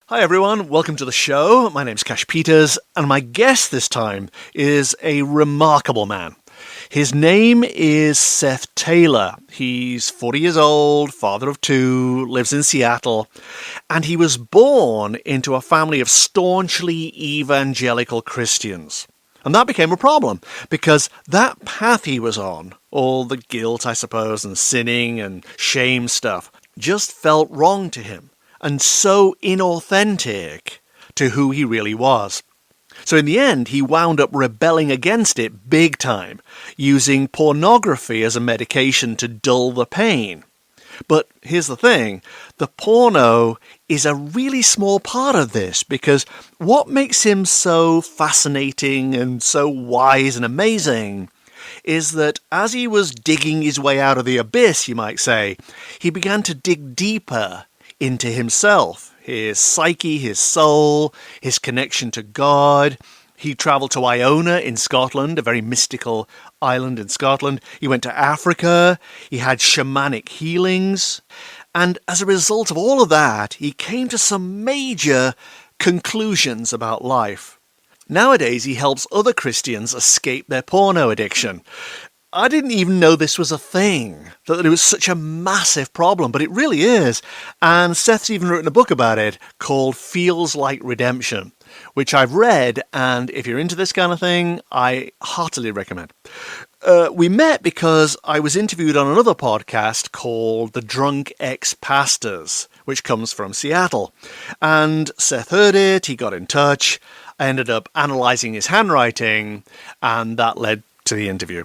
Hi everyone, welcome to the show. My name's Cash Peters, and my guest this time is a remarkable man. His name is Seth Taylor. He's 40 years old, father of two, lives in Seattle, and he was born into a family of staunchly evangelical Christians. And that became a problem, because that path he was on, all the guilt, I suppose, and sinning and shame stuff, just felt wrong to him. And so inauthentic to who he really was. So in the end, he wound up rebelling against it big time, using pornography as a medication to dull the pain. But here's the thing, the porno is a really small part of this, because what makes him so fascinating and so wise and amazing is that as he was digging his way out of the abyss, you might say, he began to dig deeper into himself, his psyche, his soul, his connection to God. He travelled to Iona in Scotland, a very mystical island in Scotland. He went to Africa. He had shamanic healings. And as a result of all of that, he came to some major conclusions about life. Nowadays, he helps other Christians escape their porno addiction. I didn't even know this was a thing, that it was such a massive problem, but it really is. And Seth's even written a book about it called Feels Like Redemption, which I've read, and if you're into this kind of thing, I heartily recommend. We met because I was interviewed on another podcast called The Drunk Ex-Pastors, which comes from Seattle. And Seth heard it, he got in touch, I ended up analysing his handwriting, and that led to the interview.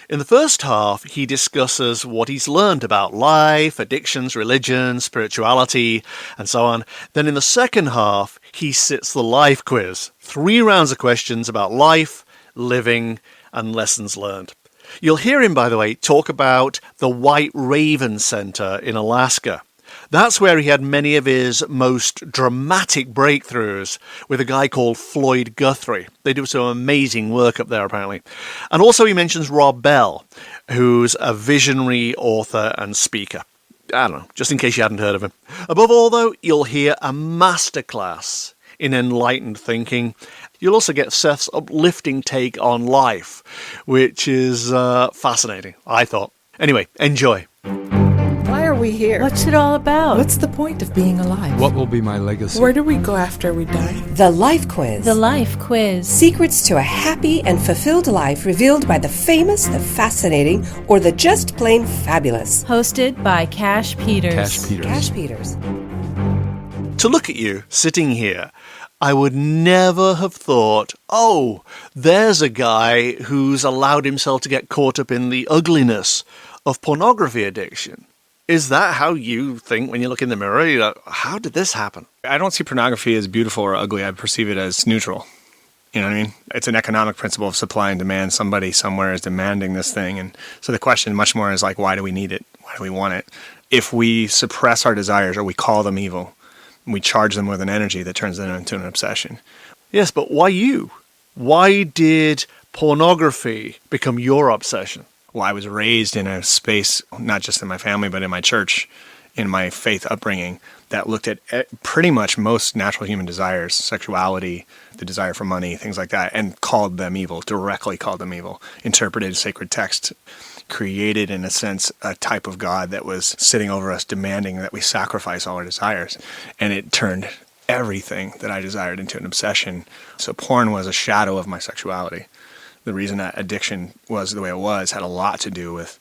In the first half, he discusses what he's learned about life, addictions, religion, spirituality, and so on. Then in the second half, he sits the Lfe Quiz. 3 rounds of questions about life, living, and lessons learned. You'll hear him, by the way, talk about the White Raven Center in Alaska. That's where he had many of his most dramatic breakthroughs with a guy called Floyd Guthrie. They do some amazing work up there, apparently. And also he mentions Rob Bell, who's a visionary author and speaker. I don't know, just in case you hadn't heard of him. Above all, though, you'll hear a masterclass in enlightened thinking. You'll also get Seth's uplifting take on life, which is fascinating, I thought. Anyway, enjoy. Why are we here? What's it all about? What's the point of being alive? What will be my legacy? Where do we go after we die? The Lfe Quiz. The Lfe Quiz. Secrets to a happy and fulfilled life revealed by the famous, the fascinating, or the just plain fabulous. Hosted by Cash Peters. Cash Peters. To look at you sitting here, I would never have thought, oh, there's a guy who's allowed himself to get caught up in the ugliness of pornography addiction. Is that how you think when you look in the mirror? You're like, how did this happen? I don't see pornography as beautiful or ugly. I perceive it as neutral. You know what I mean? It's an economic principle of supply and demand. Somebody somewhere is demanding this thing. And so the question much more is like, why do we need it? Why do we want it? If we suppress our desires or we call them evil, we charge them with an energy that turns them into an obsession. Yes, but why you? Why did pornography become your obsession? Well, I was raised in a space, not just in my family, but in my church, in my faith upbringing, that looked at pretty much most natural human desires, sexuality, the desire for money, things like that, and called them evil, directly called them evil, interpreted sacred text, created, in a sense, a type of God that was sitting over us, demanding that we sacrifice all our desires. And it turned everything that I desired into an obsession. So porn was a shadow of my sexuality. The reason that addiction was the way it was had a lot to do with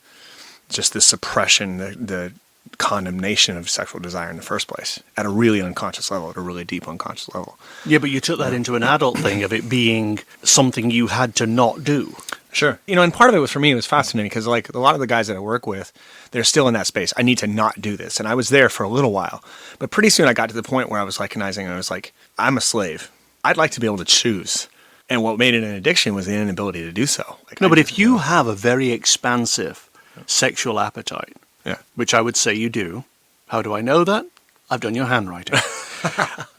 just the suppression, the condemnation of sexual desire in the first place, at a really unconscious level, at a really deep unconscious level. Yeah, but you took that into an adult thing of it being something you had to not do. Sure. You know, and part of it was, for me, it was fascinating because like a lot of the guys that I work with, they're still in that space. I need to not do this. And I was there for a little while. But pretty soon I got to the point where I was recognizing, I was like, I'm a slave. I'd like to be able to choose. And what made it an addiction was the inability to do so. No, but if you have a very expansive sexual appetite, which I would say you do, how do I know that? I've done your handwriting.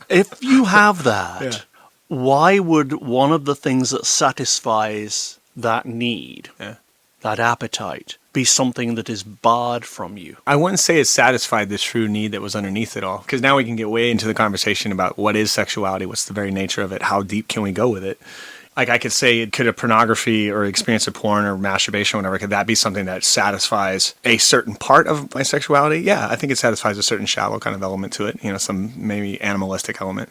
If you have that, why would one of the things that satisfies that need that appetite, be something that is barred from you? I wouldn't say it satisfied the true need that was underneath it all, because now we can get way into the conversation about what is sexuality, what's the very nature of it, how deep can we go with it. Like I could say, could a pornography or experience of porn or masturbation or whatever, could that be something that satisfies a certain part of my sexuality? Yeah, I think it satisfies a certain shallow kind of element to it, some maybe animalistic element.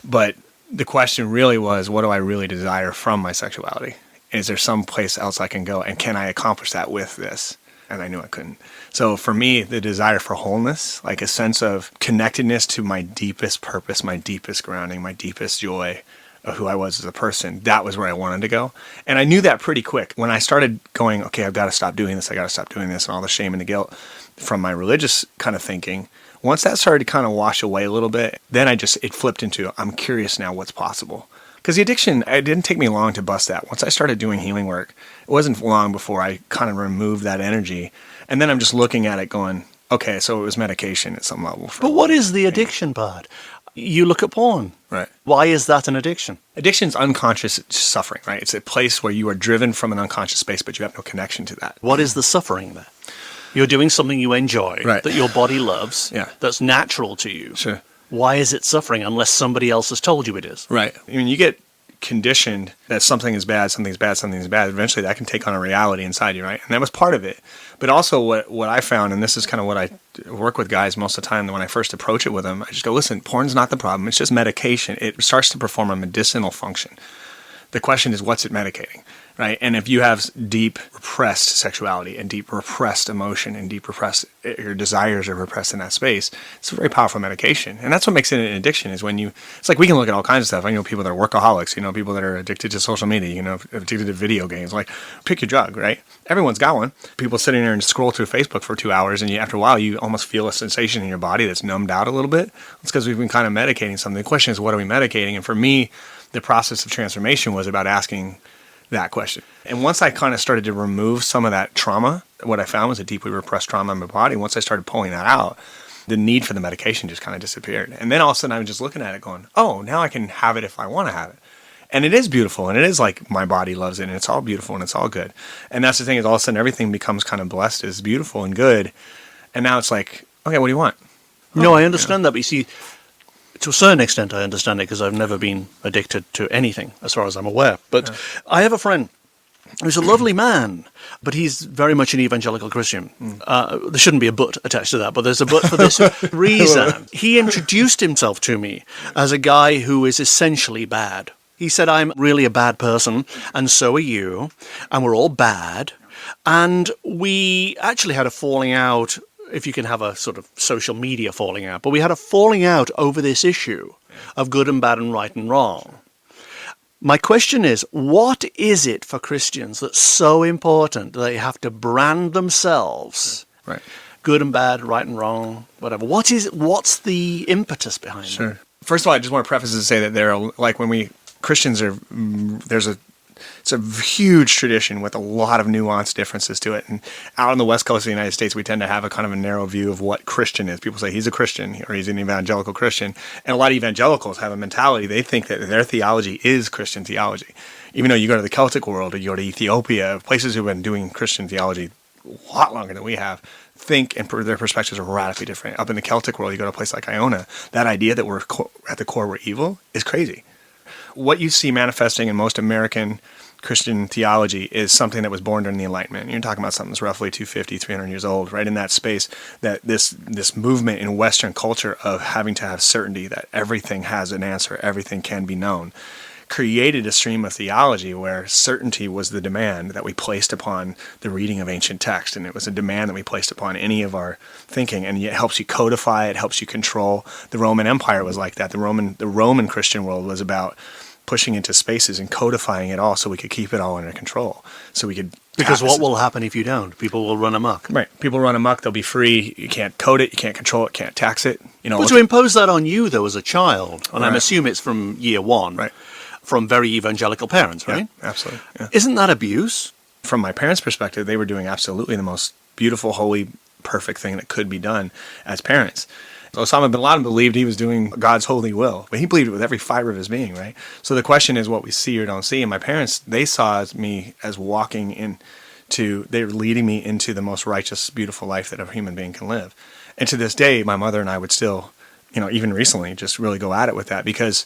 But the question really was, what do I really desire from my sexuality? Is there some place else I can go? And can I accomplish that with this? And I knew I couldn't. So for me, the desire for wholeness, like a sense of connectedness to my deepest purpose, my deepest grounding, my deepest joy of who I was as a person, that was where I wanted to go. And I knew that pretty quick. When I started going, okay, I've got to stop doing this, I got to stop doing this, and all the shame and the guilt from my religious kind of thinking, once that started to kind of wash away a little bit, then it flipped into, I'm curious now what's possible. Because the addiction, it didn't take me long to bust that. Once I started doing healing work, it wasn't long before I kind of removed that energy. And then I'm just looking at it going, okay, so it was medication at some level. But what is the addiction part? You look at porn. Right. Why is that an addiction? Addiction's unconscious suffering, right? It's a place where you are driven from an unconscious space, but you have no connection to that. What is the suffering there? You're doing something you enjoy, right, that your body loves, yeah, that's natural to you. Sure. Why is it suffering unless somebody else has told you it is? Right. I mean, you get conditioned that something is bad, something's bad, something's bad. Eventually that can take on a reality inside you, right? And that was part of it. But also what I found, and this is kind of what I work with guys most of the time, when I first approach it with them, I just go, listen, porn's not the problem. It's just medication. It starts to perform a medicinal function. The question is, what's it medicating, right? And if you have deep repressed sexuality and deep repressed emotion and deep repressed, your desires are repressed in that space, it's a very powerful medication. And that's what makes it an addiction, is when it's like we can look at all kinds of stuff. I know people that are workaholics, people that are addicted to social media, addicted to video games. Like, pick your drug, right? Everyone's got one. People sitting there and scroll through Facebook for 2 hours, and after a while, you almost feel a sensation in your body that's numbed out a little bit. It's because we've been kind of medicating something. The question is, what are we medicating? And for me, the process of transformation was about asking that question. And once I kind of started to remove some of that trauma, what I found was a deeply repressed trauma in my body. Once I started pulling that out, the need for the medication just kind of disappeared. And then all of a sudden I was just looking at it going, oh, now I can have it if I want to have it. And it is beautiful, and it is like my body loves it, and it's all beautiful, and it's all good. And that's the thing, is all of a sudden everything becomes kind of blessed as beautiful and good. And now it's like, okay, what do you want? No, I understand that, but you see, to a certain extent, I understand it because I've never been addicted to anything, as far as I'm aware. But I have a friend who's a lovely man, but he's very much an evangelical Christian. There shouldn't be a but attached to that, but there's a but for this reason. He introduced himself to me as a guy who is essentially bad. He said, I'm really a bad person, and so are you, and we're all bad. And we actually had a falling out, if you can have a sort of social media falling out. But we had a falling out over this issue of good and bad and right and wrong. My question is, what is it for Christians that's so important that they have to brand themselves right, good and bad, right and wrong, whatever? What's the impetus behind it? First of all, I just want to preface to say that there are, like, when we Christians are, it's a huge tradition with a lot of nuanced differences to it. And out on the West Coast of the United States, we tend to have a kind of a narrow view of what Christian is. People say he's a Christian or he's an evangelical Christian. And a lot of evangelicals have a mentality. They think that their theology is Christian theology. Even though you go to the Celtic world or you go to Ethiopia, places who have been doing Christian theology a lot longer than we have, think and their perspectives are radically different. Up in the Celtic world, you go to a place like Iona, that idea that we're at the core we're evil is crazy. What you see manifesting in most American Christian theology is something that was born during the Enlightenment. You're talking about something that's roughly 250, 300 years old, right in that space, that this movement in Western culture of having to have certainty that everything has an answer, everything can be known, created a stream of theology where certainty was the demand that we placed upon the reading of ancient text, and it was a demand that we placed upon any of our thinking, and it helps you codify, it helps you control. The Roman Empire was like that. The Roman Christian world was about pushing into spaces and codifying it all so we could keep it all under control. So we could... Because what will happen if you don't? People will run amok. Right. People run amok, they'll be free, you can't code it, you can't control it, can't tax it. But to impose that on you, though, as a child, and I'm assuming it's from year one, right, from very evangelical parents, right? Yeah, absolutely. Yeah. Isn't that abuse? From my parents' perspective, they were doing absolutely the most beautiful, holy, perfect thing that could be done as parents. Osama bin Laden believed he was doing God's holy will, but he believed it with every fiber of his being, right? So the question is what we see or don't see. And my parents, they saw me as walking into they're leading me into the most righteous, beautiful life that a human being can live. And to this day, my mother and I would still, even recently, just really go at it with that because,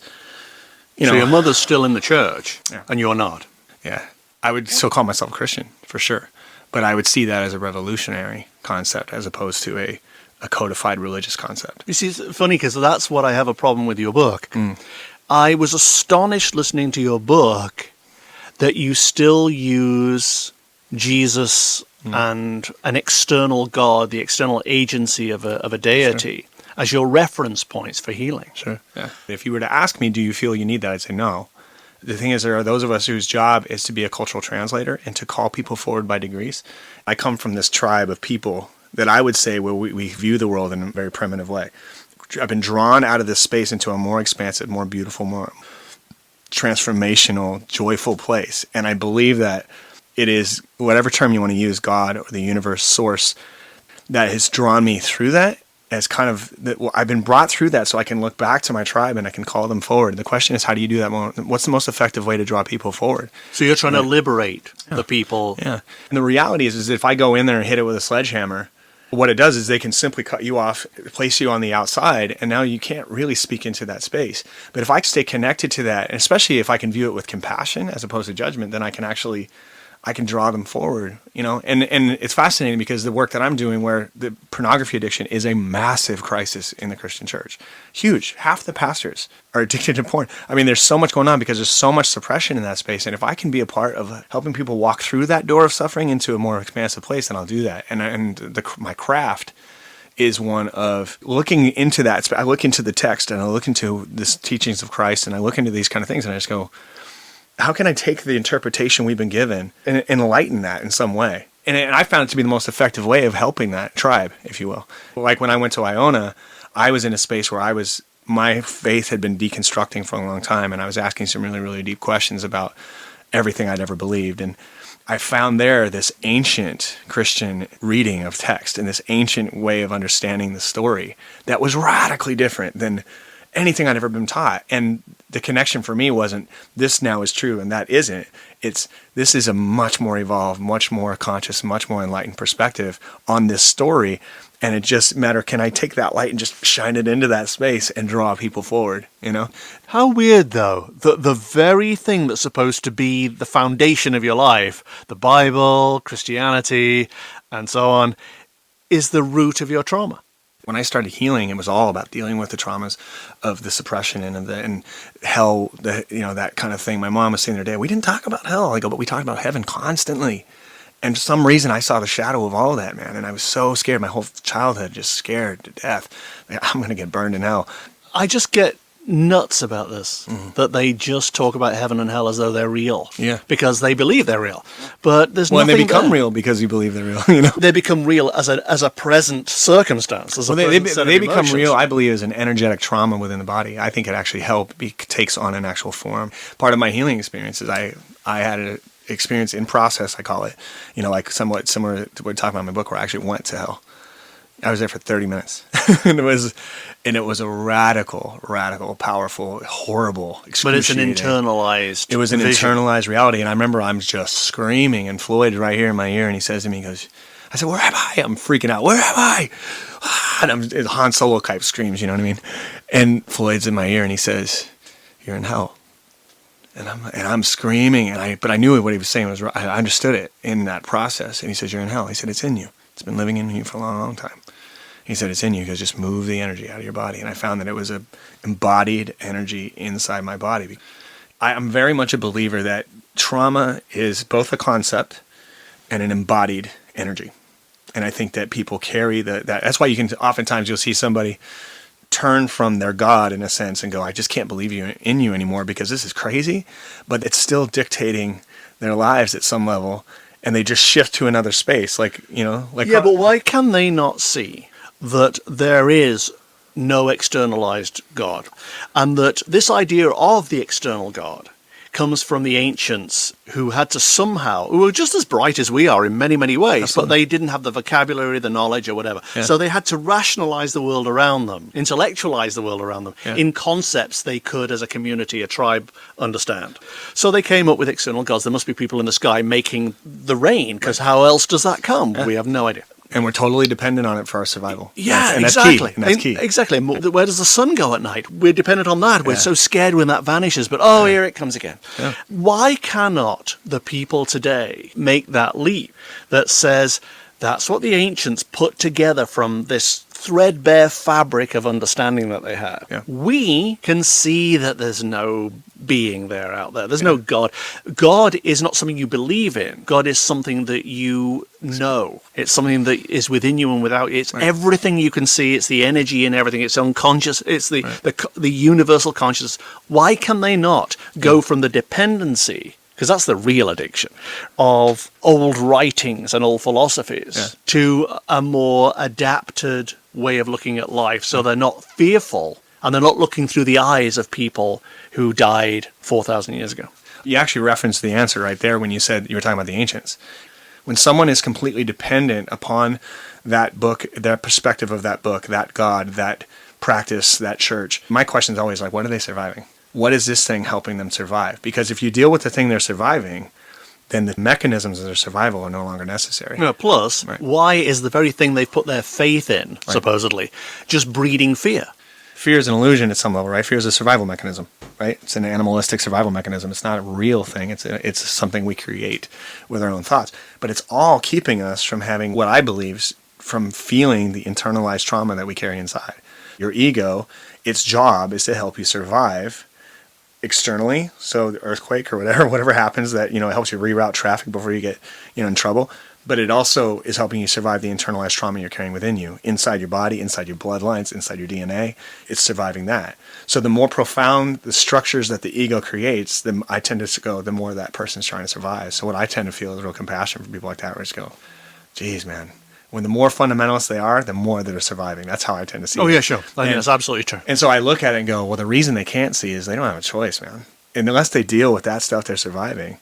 So your mother's still in the church, Yeah. and you're not. Yeah, I would still call myself a Christian for sure, but I would see that as a revolutionary concept as opposed to a codified religious concept. You see, it's funny because that's what I have a problem with your book. I was astonished listening to your book that you still use Jesus and an external God, the external agency of a deity, as your reference points for healing. Sure. Yeah. If you were to ask me, do you feel you need that? I'd say no. The thing is, there are those of us whose job is to be a cultural translator and to call people forward by degrees. I come from this tribe of people that I would say where we view the world in a very primitive way. I've been drawn out of this space into a more expansive, more beautiful, more transformational, joyful place. And I believe that it is, whatever term you want to use, God or the universe, source, that has drawn me through that as kind of, I've been brought through that so I can look back to my tribe and I can call them forward. The question is, how do you do that? What's the most effective way to draw people forward? So you're trying to liberate the people. Yeah. And the reality is if I go in there and hit it with a sledgehammer, what it does is they can simply cut you off, place you on the outside, and now you can't really speak into that space. But if I stay connected to that, and especially if I can view it with compassion as opposed to judgment, then I can draw them forward, And it's fascinating because the work that I'm doing where the pornography addiction is a massive crisis in the Christian church. Huge. Half the pastors are addicted to porn. I mean, there's so much going on because there's so much suppression in that space. And if I can be a part of helping people walk through that door of suffering into a more expansive place, then I'll do that. And my craft is one of looking into that. I look into the text and I look into the teachings of Christ and I look into these kind of things and I just go, how can I take the interpretation we've been given and enlighten that in some way? And I found it to be the most effective way of helping that tribe, if you will. Like when I went to Iona, I was in a space where my faith had been deconstructing for a long time, and I was asking some really, really deep questions about everything I'd ever believed. And I found there this ancient Christian reading of text and this ancient way of understanding the story that was radically different than anything I'd ever been taught. And the connection for me wasn't this now is true and that isn't. This is a much more evolved, much more conscious, much more enlightened perspective on this story. And it just matter, can I take that light and just shine it into that space and draw people forward, How weird, though, that the very thing that's supposed to be the foundation of your life, the Bible, Christianity, and so on, is the root of your trauma. When I started healing, it was all about dealing with the traumas of the suppression and hell, that kind of thing. My mom was saying the other day, we didn't talk about hell. I go, but we talked about heaven constantly. And for some reason, I saw the shadow of all of that, man. And I was so scared. My whole childhood just scared to death. Like, I'm going to get burned in hell. I just get nuts about this, that they just talk about heaven and hell as though they're real. Yeah. Because they believe they're real. But there's Well, and nothing they become there. real because you believe they're real, They become real as a present circumstance. As a Well, present set of they become emotions. real, I believe, as an energetic trauma within the body. I think it actually takes on an actual form. Part of my healing experience is I had an experience in process, I call it, like somewhat similar to what we talk about in my book, where I actually went to hell. I was there for 30 minutes. and it was a radical, powerful, horrible, But it's an excruciating. internalized It was an vision. internalized reality. And I remember I'm just screaming, and Floyd right here in my ear, and he says to me, he goes, I said, where am I? I'm freaking out. Where am I? And it's Han Solo type screams, you know what I mean? And Floyd's in my ear, and he says, you're in hell. And I'm screaming, but I knew what he was saying was right. I understood it in that process. And he says, you're in hell. He said, it's in you. It's been living in you for a long, long time. He said, it's in you because just move the energy out of your body. And I found that it was an embodied energy inside my body. I'm very much a believer that trauma is both a concept and an embodied energy. And I think that people carry that. That's why oftentimes you'll see somebody turn from their God in a sense and go, I just can't believe in you anymore because this is crazy. But it's still dictating their lives at some level. And they just shift to another space, Yeah, but why can they not see that there is no externalized God, and that this idea of the external God comes from the ancients who had to somehow, who were just as bright as we are in many, many ways, Absolutely. but they didn't have the vocabulary, the knowledge or whatever. Yeah. So they had to rationalize the world around them, intellectualize the world around them in concepts they could, as a community, a tribe, understand. So they came up with external gods. There must be people in the sky making the rain, because how else does that come? We have no idea. And we're totally dependent on it for our survival. Yeah, and exactly. That's key. And that's key. Exactly. Where does the sun go at night? We're dependent on that. We're so scared when that vanishes. But here it comes again. Yeah. Why cannot the people today make that leap that says that's what the ancients put together from this threadbare fabric of understanding that they had? Yeah. We can see that there's no being there out there. There's no God. God is not something you believe in. God is something that you know. It's something that is within you and without you. It's everything you can see. It's the energy in everything. It's unconscious. It's the universal consciousness. Why can they not go from the dependency, because that's the real addiction, of old writings and old philosophies to a more adapted way of looking at life, so they're not fearful and they're not looking through the eyes of people who died 4,000 years ago? You actually referenced the answer right there when you said you were talking about the ancients. When someone is completely dependent upon that book, their perspective of that book, that God, that practice, that church, my question is always like, what are they surviving? What is this thing helping them survive? Because if you deal with the thing they're surviving, then the mechanisms of their survival are no longer necessary. No, plus, why is the very thing they've put their faith in, supposedly, just breeding fear? Fear is an illusion at some level, right? Fear is a survival mechanism, right? It's an animalistic survival mechanism. It's not a real thing. It's something we create with our own thoughts. But it's all keeping us from having what I believe is from feeling the internalized trauma that we carry inside. Your ego, its job is to help you survive externally, so the earthquake or whatever happens that, it helps you reroute traffic before you get, in trouble. But it also is helping you survive the internalized trauma you're carrying within you, inside your body, inside your bloodlines, inside your DNA. It's surviving that. So the more profound the structures that the ego creates, I tend to go, the more that person's trying to survive. So what I tend to feel is real compassion for people like that, where I just go, geez, man. When the more fundamentalist they are, the more they're surviving. That's how I tend to see it. Oh, yeah, sure. I think that's absolutely true. And so I look at it and go, well, the reason they can't see is they don't have a choice, man. And unless they deal with that stuff they're surviving,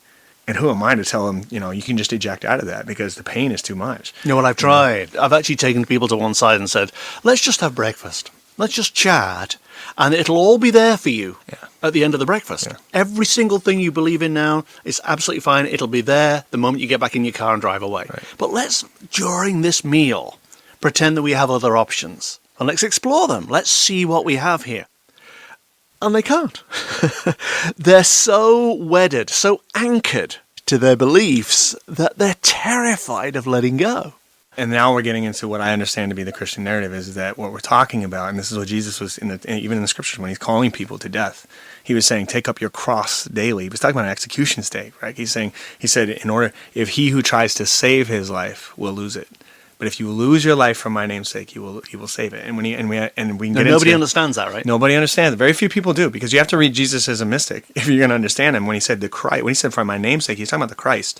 and who am I to tell them, you can just eject out of that because the pain is too much. You know what I've tried? I've actually taken people to one side and said, let's just have breakfast. Let's just chat, and it'll all be there for you at the end of the breakfast. Yeah. Every single thing you believe in now is absolutely fine. It'll be there the moment you get back in your car and drive away. Right. But let's, during this meal, pretend that we have other options, and let's explore them. Let's see what we have here. And they can't. They're so wedded, so anchored to their beliefs that they're terrified of letting go. And now we're getting into what I understand to be the Christian narrative, is that what we're talking about, and this is what Jesus was, even in the scriptures, when he's calling people to death, he was saying, take up your cross daily. He was talking about an execution stake, right? He said, if he who tries to save his life will lose it. But if you lose your life for my name's sake, you will save it. And we can get nobody understands that, right? Nobody understands it. Very few people do, because you have to read Jesus as a mystic if you're going to understand him. When he said for my name's sake, he's talking about the Christ.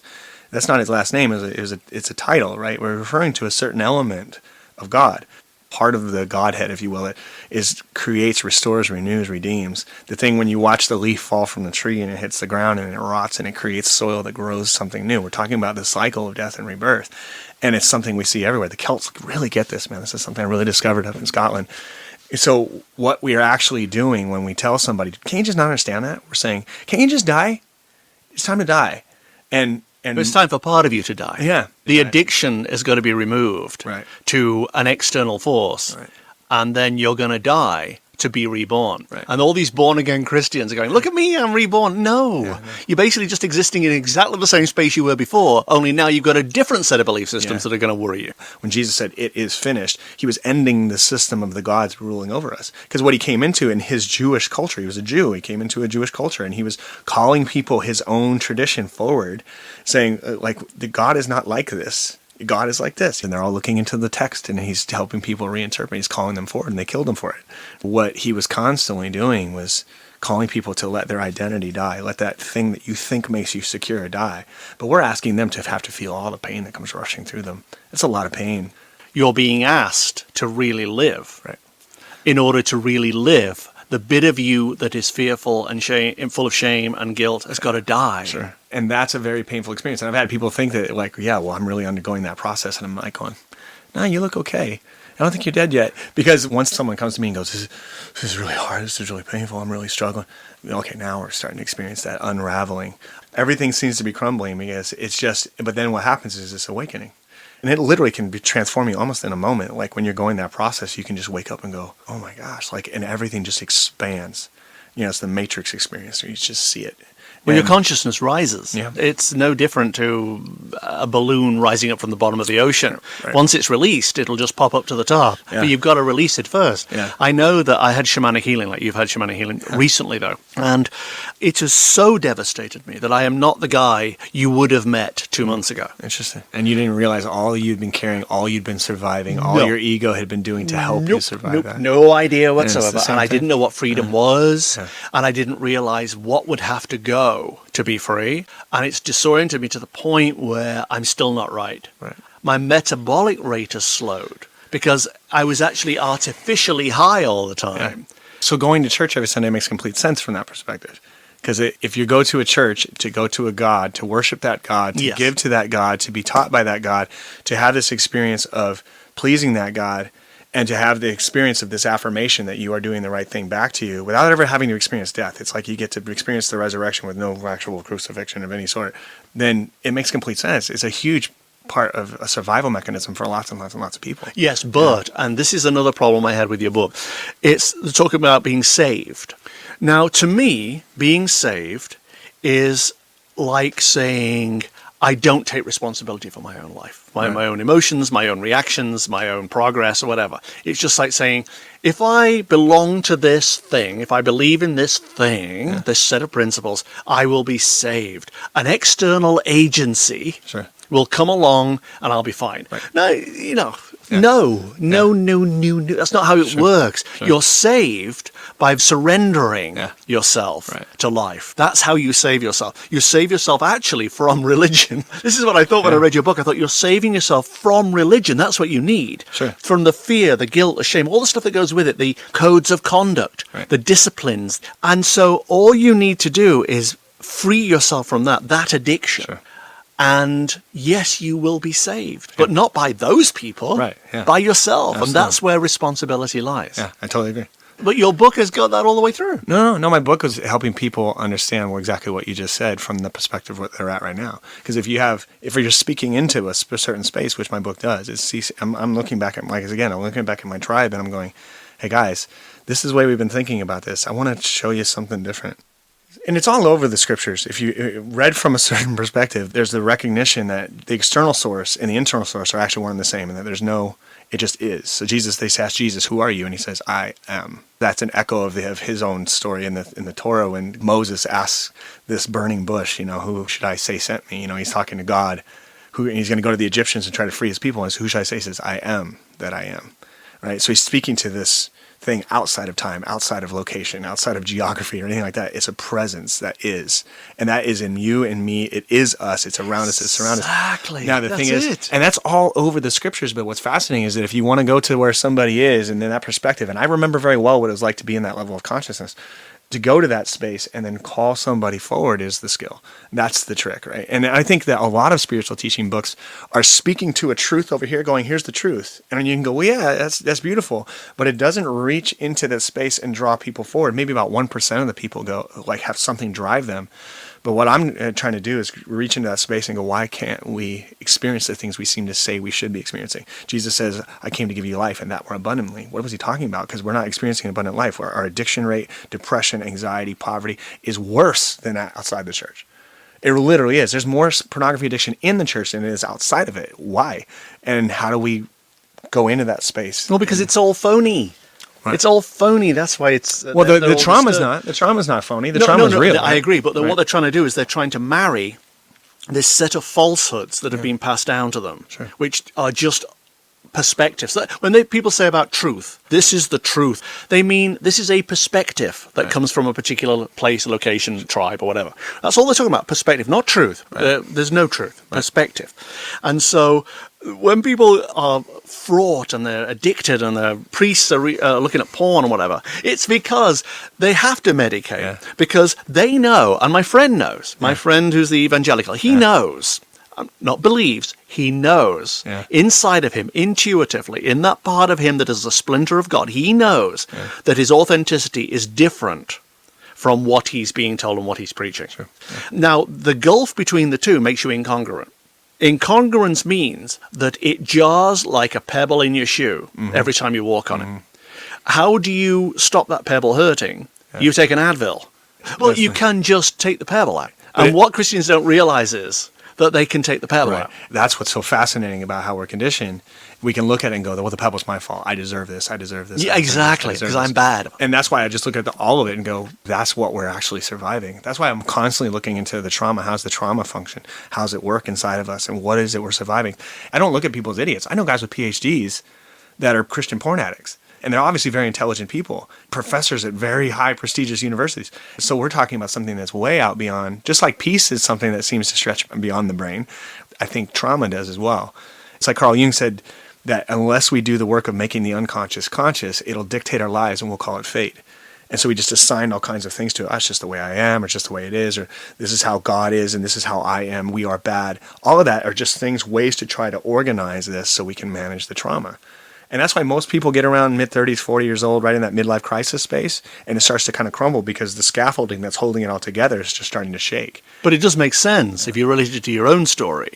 That's not his last name. It's a title, right? We're referring to a certain element of God. Part of the Godhead, if you will, creates, restores, renews, redeems. The thing when you watch the leaf fall from the tree and it hits the ground and it rots and it creates soil that grows something new. We're talking about the cycle of death and rebirth. And it's something we see everywhere. The Celts really get this, man. This is something I really discovered up in Scotland. So what we are actually doing when we tell somebody, can't you just not understand that? We're saying, can't you just die? It's time to die. And it's time for part of you to die. Yeah. The addiction is going to be removed to an external force. Right. And then you're going to die to be reborn. Right. And all these born-again Christians are going, look at me, I'm reborn. No. You're basically just existing in exactly the same space you were before, only now you've got a different set of belief systems that are going to worry you. When Jesus said, it is finished, he was ending the system of the gods ruling over us. Because what he came into in his Jewish culture, he was a Jew, he came into a Jewish culture, and he was calling people his own tradition forward, saying, the God is not like this. God is like this. And they're all looking into the text, and he's helping people reinterpret. He's calling them forward, and they killed him for it. What he was constantly doing was calling people to let their identity die, let that thing that you think makes you secure die. But we're asking them to have to feel all the pain that comes rushing through them. It's a lot of pain. You're being asked to really live. Right. In order to really live, the bit of you that is fearful and shame, full of shame and guilt has got to die. Sure. And that's a very painful experience. And I've had people think that, like, yeah, well, I'm really undergoing that process. And I'm like going, no, you look okay. I don't think you're dead yet. Because once someone comes to me and goes, this is really hard, this is really painful, I'm really struggling. Okay, now we're starting to experience that unraveling. Everything seems to be crumbling because it's just, but then what happens is this awakening. And it literally can transform you almost in a moment. Like when you're going that process, you can just wake up and go, oh my gosh, like, and everything just expands. It's the Matrix experience where you just see it. Well, your consciousness rises. Yeah. It's no different to a balloon rising up from the bottom of the ocean. Right. Once it's released, it'll just pop up to the top. Yeah. But you've got to release it first. Yeah. I know that I had shamanic healing, like you've had shamanic healing recently, though. And it has so devastated me that I am not the guy you would have met 2 months ago. Interesting. And you didn't realize all you'd been carrying, all you'd been surviving, all your ego had been doing to help you survive that. No idea it's the whatsoever. same And I thing. didn't know what freedom was. Yeah. And I didn't realize what would have to go to be free. And it's disoriented me to the point where I'm still not right. Right. My metabolic rate has slowed because I was actually artificially high all the time. So going to church every Sunday makes complete sense from that perspective. Because if you go to a church, to go to a God, to worship that God, to Yes. give to that God, to be taught by that God, to have this experience of pleasing that God, and to have the experience of this affirmation that you are doing the right thing back to you without ever having to experience death. It's like you get to experience the resurrection with no actual crucifixion of any sort. Then it makes complete sense. It's a huge part of a survival mechanism for lots and lots and lots of people. Yes, but, and this is another problem I had with your book, it's talking about being saved. Now, to me, being saved is like saying, I don't take responsibility for my own life, my own emotions, my own reactions, my own progress, or whatever. It's just like saying, if I belong to this thing, if I believe in this thing, this set of principles, I will be saved. An external agency will come along and I'll be fine. Right. Now, no. That's not how it works. You're saved by surrendering yourself to life. That's how you save yourself. You save yourself actually from religion. This is what I thought when I read your book. I thought you're saving yourself from religion. That's what you need. Sure. From the fear, the guilt, the shame, all the stuff that goes with it, the codes of conduct, the disciplines. And so all you need to do is free yourself from that addiction. Sure. And yes, you will be saved, but not by those people, by yourself. Absolutely. And that's where responsibility lies. Yeah, I totally agree. But your book has got that all the way through. No. My book was helping people understand exactly what you just said from the perspective of what they're at right now. Because if you're speaking into a certain space, which my book does, I'm looking back at, I'm looking back at my tribe and I'm going, hey guys, this is the way we've been thinking about this. I want to show you something different. And it's all over the scriptures. If you read from a certain perspective, there's the recognition that the external source and the internal source are actually one and the same, and that it just is. So they ask Jesus, who are you? And he says, I am. That's an echo of his own story in the Torah when Moses asks this burning bush, who should I say sent me? He's talking to God, and he's going to go to the Egyptians and try to free his people. And who should I say? He says, I am that I am. Right? So he's speaking to this thing outside of time, outside of location, outside of geography or anything like that. It's a presence that is. And that is in you and me. It is us. It's around us. It's surrounded us. Exactly. Now, the thing is, and that's all over the scriptures, but what's fascinating is that if you want to go to where somebody is and in that perspective, and I remember very well what it was like to be in that level of consciousness, to go to that space and then call somebody forward is the skill. That's the trick, right? And I think that a lot of spiritual teaching books are speaking to a truth over here, going, here's the truth. And you can go, well, yeah, that's beautiful. But it doesn't reach into that space and draw people forward. Maybe about 1% of the people have something drive them. But what I'm trying to do is reach into that space and go, why can't we experience the things we seem to say we should be experiencing? Jesus says, I came to give you life and that more abundantly. What was he talking about? Because we're not experiencing an abundant life. Our addiction rate, depression, anxiety, poverty is worse than outside the church. It literally is. There's more pornography addiction in the church than it is outside of it. Why? And how do we go into that space? Well, because it's all phony. Right. It's all phony. That's why it's... the trauma's not phony. The trauma's real. I agree. But what they're trying to do is they're trying to marry this set of falsehoods that have been passed down to them, which are just perspectives. When people say about truth, this is the truth, they mean this is a perspective that comes from a particular place, location, tribe, or whatever. That's all they're talking about, perspective, not truth. There's no truth, perspective. And so when people are fraught and they're addicted and their priests are looking at porn or whatever, it's because they have to medicate because they know, and my friend knows, my friend who's the evangelical, he knows, not believes, he knows inside of him, intuitively, in that part of him that is a splinter of God, he knows that his authenticity is different from what he's being told and what he's preaching. Sure. Now, the gulf between the two makes you incongruent. Incongruence means that it jars like a pebble in your shoe every time you walk on it. How do you stop that pebble hurting? You take an Advil. Well, you can just take the pebble out. And what Christians don't realize is that they can take the pebble out. That's what's so fascinating about how we're conditioned. We can look at it and go, well, the pebble's my fault. I deserve this. I deserve this. Yeah, exactly, because I'm bad. And that's why I just look at all of it and go, that's what we're actually surviving. That's why I'm constantly looking into the trauma. How's the trauma function? How's it work inside of us? And what is it we're surviving? I don't look at people as idiots. I know guys with PhDs that are Christian porn addicts. And they're obviously very intelligent people, professors at very high prestigious universities. So we're talking about something that's way out beyond, just like peace is something that seems to stretch beyond the brain. I think trauma does as well. It's like Carl Jung said that unless we do the work of making the unconscious conscious, it'll dictate our lives and we'll call it fate. And so we just assign all kinds of things to it. It's just the way I am, or it's just the way it is, or this is how God is, and this is how I am. We are bad. All of that are just things, ways to try to organize this so we can manage the trauma. And that's why most people get around mid-30s, 40 years old, right in that midlife crisis space, and it starts to kind of crumble because the scaffolding that's holding it all together is just starting to shake. But it does make sense, if you relate it to your own story,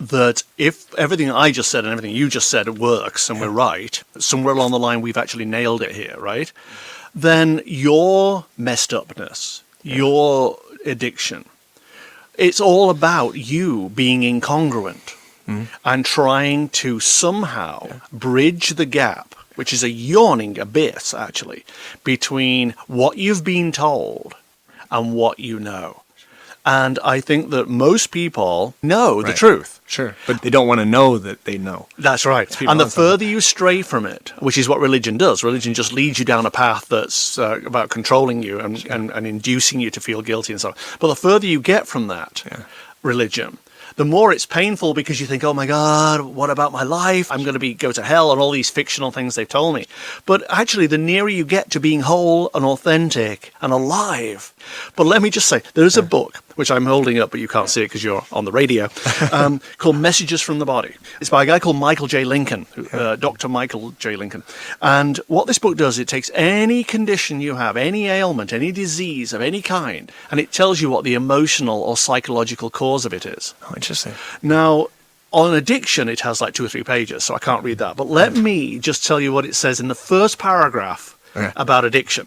that if everything I just said and everything you just said works and we're right, somewhere along the line we've actually nailed it here, right? Then your messed upness, your addiction, it's all about you being incongruent. And trying to somehow bridge the gap, which is a yawning abyss, actually, between what you've been told and what you know. And I think that most people know the truth. Sure. But they don't want to know that they know. That's right. And the further you stray from it, which is what religion does, religion just leads you down a path that's about controlling you and inducing you to feel guilty and so on. But the further you get from that religion, the more it's painful because you think, oh my God, what about my life? I'm going to go to hell and all these fictional things they've told me. But actually, the nearer you get to being whole and authentic and alive. But let me just say, there's a book, which I'm holding up, but you can't see it because you're on the radio, called Messages from the Body. It's by a guy called Michael J. Lincoln, Dr. Michael J. Lincoln. And what this book does, it takes any condition you have, any ailment, any disease of any kind, and it tells you what the emotional or psychological cause of it is. Oh, interesting. Now, on addiction, it has like 2 or 3 pages, so I can't read that. But let me just tell you what it says in the first paragraph about addiction.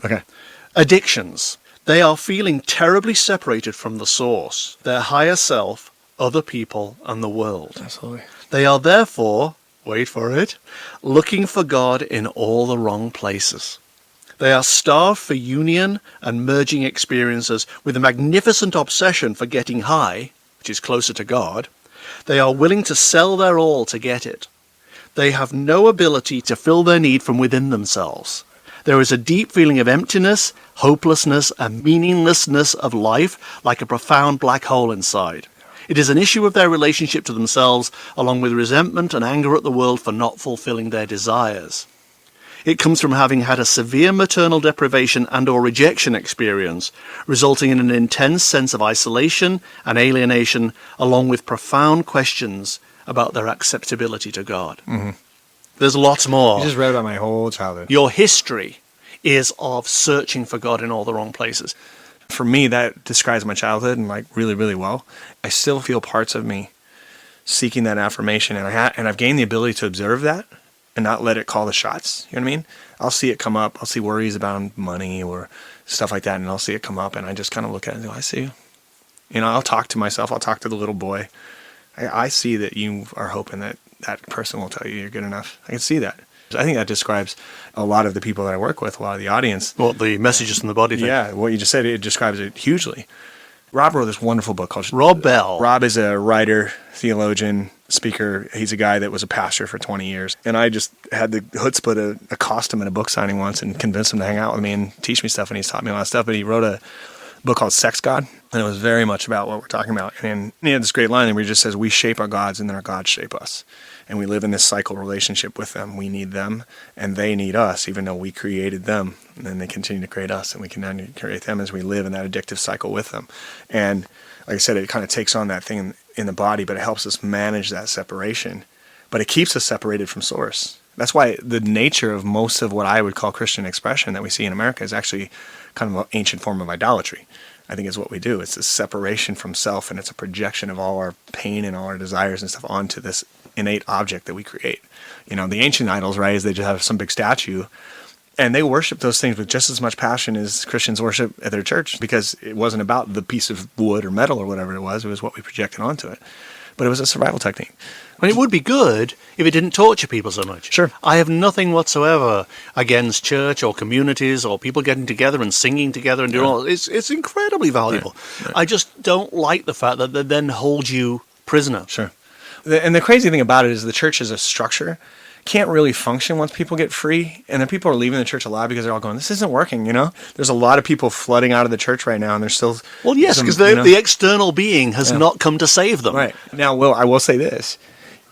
Addictions. They are feeling terribly separated from the source, their higher self, other people, and the world. Absolutely. They are therefore, wait for it, looking for God in all the wrong places. They are starved for union and merging experiences with a magnificent obsession for getting high, which is closer to God. They are willing to sell their all to get it. They have no ability to fill their need from within themselves. There is a deep feeling of emptiness, hopelessness, and meaninglessness of life, like a profound black hole inside. It is an issue of their relationship to themselves, along with resentment and anger at the world for not fulfilling their desires. It comes from having had a severe maternal deprivation and or rejection experience, resulting in an intense sense of isolation and alienation, along with profound questions about their acceptability to God. There's lots more. You just read about my whole childhood. Your history is of searching for God in all the wrong places. For me, that describes my childhood and like really, really well. I still feel parts of me seeking that affirmation, and I've gained the ability to observe that and not let it call the shots. You know what I mean? I'll see it come up. I'll see worries about money or stuff like that, and I'll see it come up, and I just kind of look at it and go, I see you. You know, I'll talk to myself. I'll talk to the little boy. I see that you are hoping that that person will tell you you're good enough. I can see that. I think that describes a lot of the people that I work with, a lot of the audience. Well, the messages from the body thing. Yeah, what you just said, it describes it hugely. Rob wrote this wonderful book called... Rob Bell. Rob is a writer, theologian, speaker. He's a guy that was a pastor for 20 years. And I just had the chutzpah to accost him at a book signing once and convince him to hang out with me and teach me stuff. And he's taught me a lot of stuff. But he wrote a book called Sex God. And it was very much about what we're talking about. And he had this great line where he just says, we shape our gods and then our gods shape us. And we live in this cycle relationship with them. We need them and they need us, even though we created them. And then they continue to create us and we can create them as we live in that addictive cycle with them. And like I said, it kind of takes on that thing in the body, but it helps us manage that separation. But it keeps us separated from source. That's why the nature of most of what I would call Christian expression that we see in America is actually kind of an ancient form of idolatry. I think is what we do. It's a separation from self, and it's a projection of all our pain and all our desires and stuff onto this innate object that we create. The ancient idols, right, is they just have some big statue, and they worship those things with just as much passion as Christians worship at their church, because it wasn't about the piece of wood or metal or whatever it was what we projected onto it. But it was a survival technique. And it would be good if it didn't torture people so much. Sure. I have nothing whatsoever against church or communities or people getting together and singing together and doing all that. It's incredibly valuable. Right. I just don't like the fact that they then hold you prisoner. Sure. And the crazy thing about it is the church as a structure can't really function once people get free. And then people are leaving the church a lot because they're all going, this isn't working, There's a lot of people flooding out of the church right now, and there's still... Well, yes, because the external being has not come to save them. Right. Now, Will, I will say this.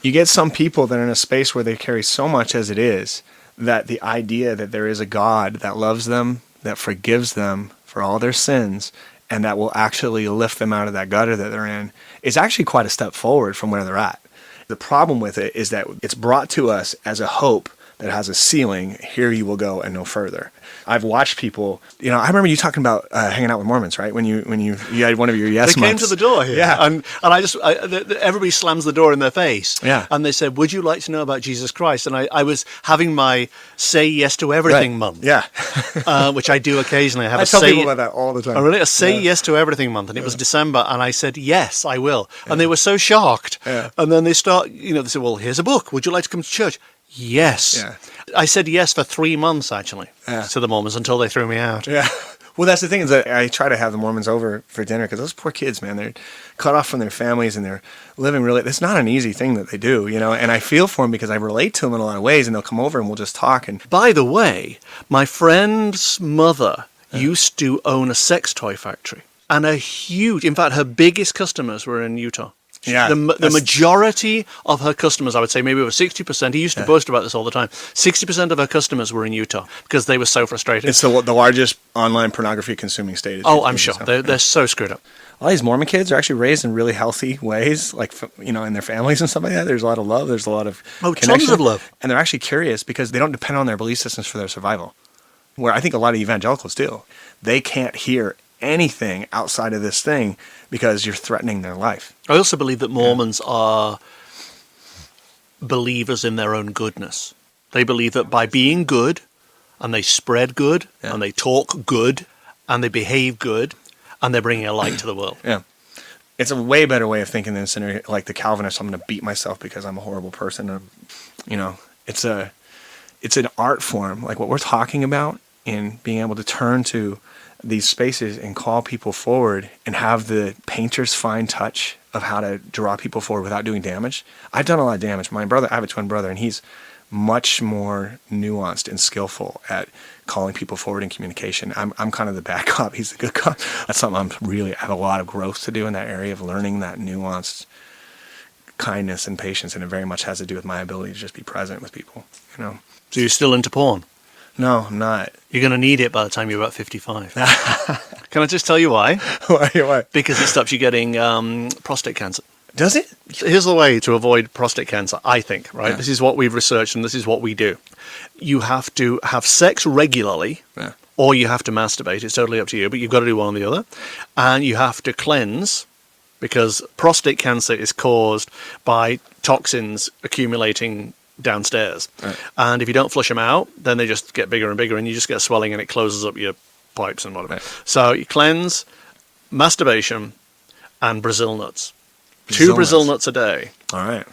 You get some people that are in a space where they carry so much as it is that the idea that there is a God that loves them, that forgives them for all their sins, and that will actually lift them out of that gutter that they're in is actually quite a step forward from where they're at. The problem with it is that it's brought to us as a hope that has a ceiling. Here you will go and no further. I've watched people, I remember you talking about hanging out with Mormons, right? When you had one of your yes They months. came to the door here. Yeah. And everybody slams the door in their face. Yeah. And they said, would you like to know about Jesus Christ? And I was having my say yes to everything month. Yeah. Which I do occasionally. I tell people about that all the time. I really say yes to everything month. And it was December. And I said, yes, I will. And they were so shocked. Yeah. And then they start, they said, well, here's a book. Would you like to come to church? Yes. Yeah. I said yes for 3 months, actually, to the Mormons until they threw me out. Yeah. Well, that's the thing is that I try to have the Mormons over for dinner because those poor kids, man, they're cut off from their families and they're living really, it's not an easy thing that they do, and I feel for them because I relate to them in a lot of ways, and they'll come over and we'll just talk. And by the way, my friend's mother used to own a sex toy factory, and in fact, her biggest customers were in Utah. Yeah, the majority of her customers, I would say maybe over 60%, he used to boast about this all the time, 60% of her customers were in Utah because they were so frustrated. It's the largest online pornography consuming state. I'm sure. They're so screwed up. All these Mormon kids are actually raised in really healthy ways, like, in their families and stuff like that. There's a lot of love. There's a lot of tons of love. And they're actually curious because they don't depend on their belief systems for their survival, where I think a lot of evangelicals do. They can't hear anything outside of this thing because you're threatening their life. I also believe that Mormons are believers in their own goodness. They believe that by being good, and they spread good, and they talk good, and they behave good, and they're bringing a light to the world. Yeah. It's a way better way of thinking than scenario like the Calvinists. I'm going to beat myself because I'm a horrible person. It's an art form. Like what we're talking about in being able to turn to these spaces and call people forward and have the painter's fine touch of how to draw people forward without doing damage. I've done a lot of damage. My brother, I have a twin brother, and he's much more nuanced and skillful at calling people forward in communication. I'm kind of the bad cop. He's the good cop. That's something I have a lot of growth to do in that area of learning that nuanced kindness and patience, and it very much has to do with my ability to just be present with people. So you're still into porn? No, I'm not. You're going to need it by the time you're about 55. Can I just tell you why? Why? Because it stops you getting prostate cancer. Does it? Here's the way to avoid prostate cancer, I think, right? Yeah. This is what we've researched and this is what we do. You have to have sex regularly, or you have to masturbate. It's totally up to you, but you've got to do one or the other. And you have to cleanse, because prostate cancer is caused by toxins accumulating downstairs. Right. And if you don't flush them out, then they just get bigger and bigger, and you just get swelling, and it closes up your pipes and whatever. Right. So you cleanse, masturbation, and Brazil nuts. Two Brazil nuts a day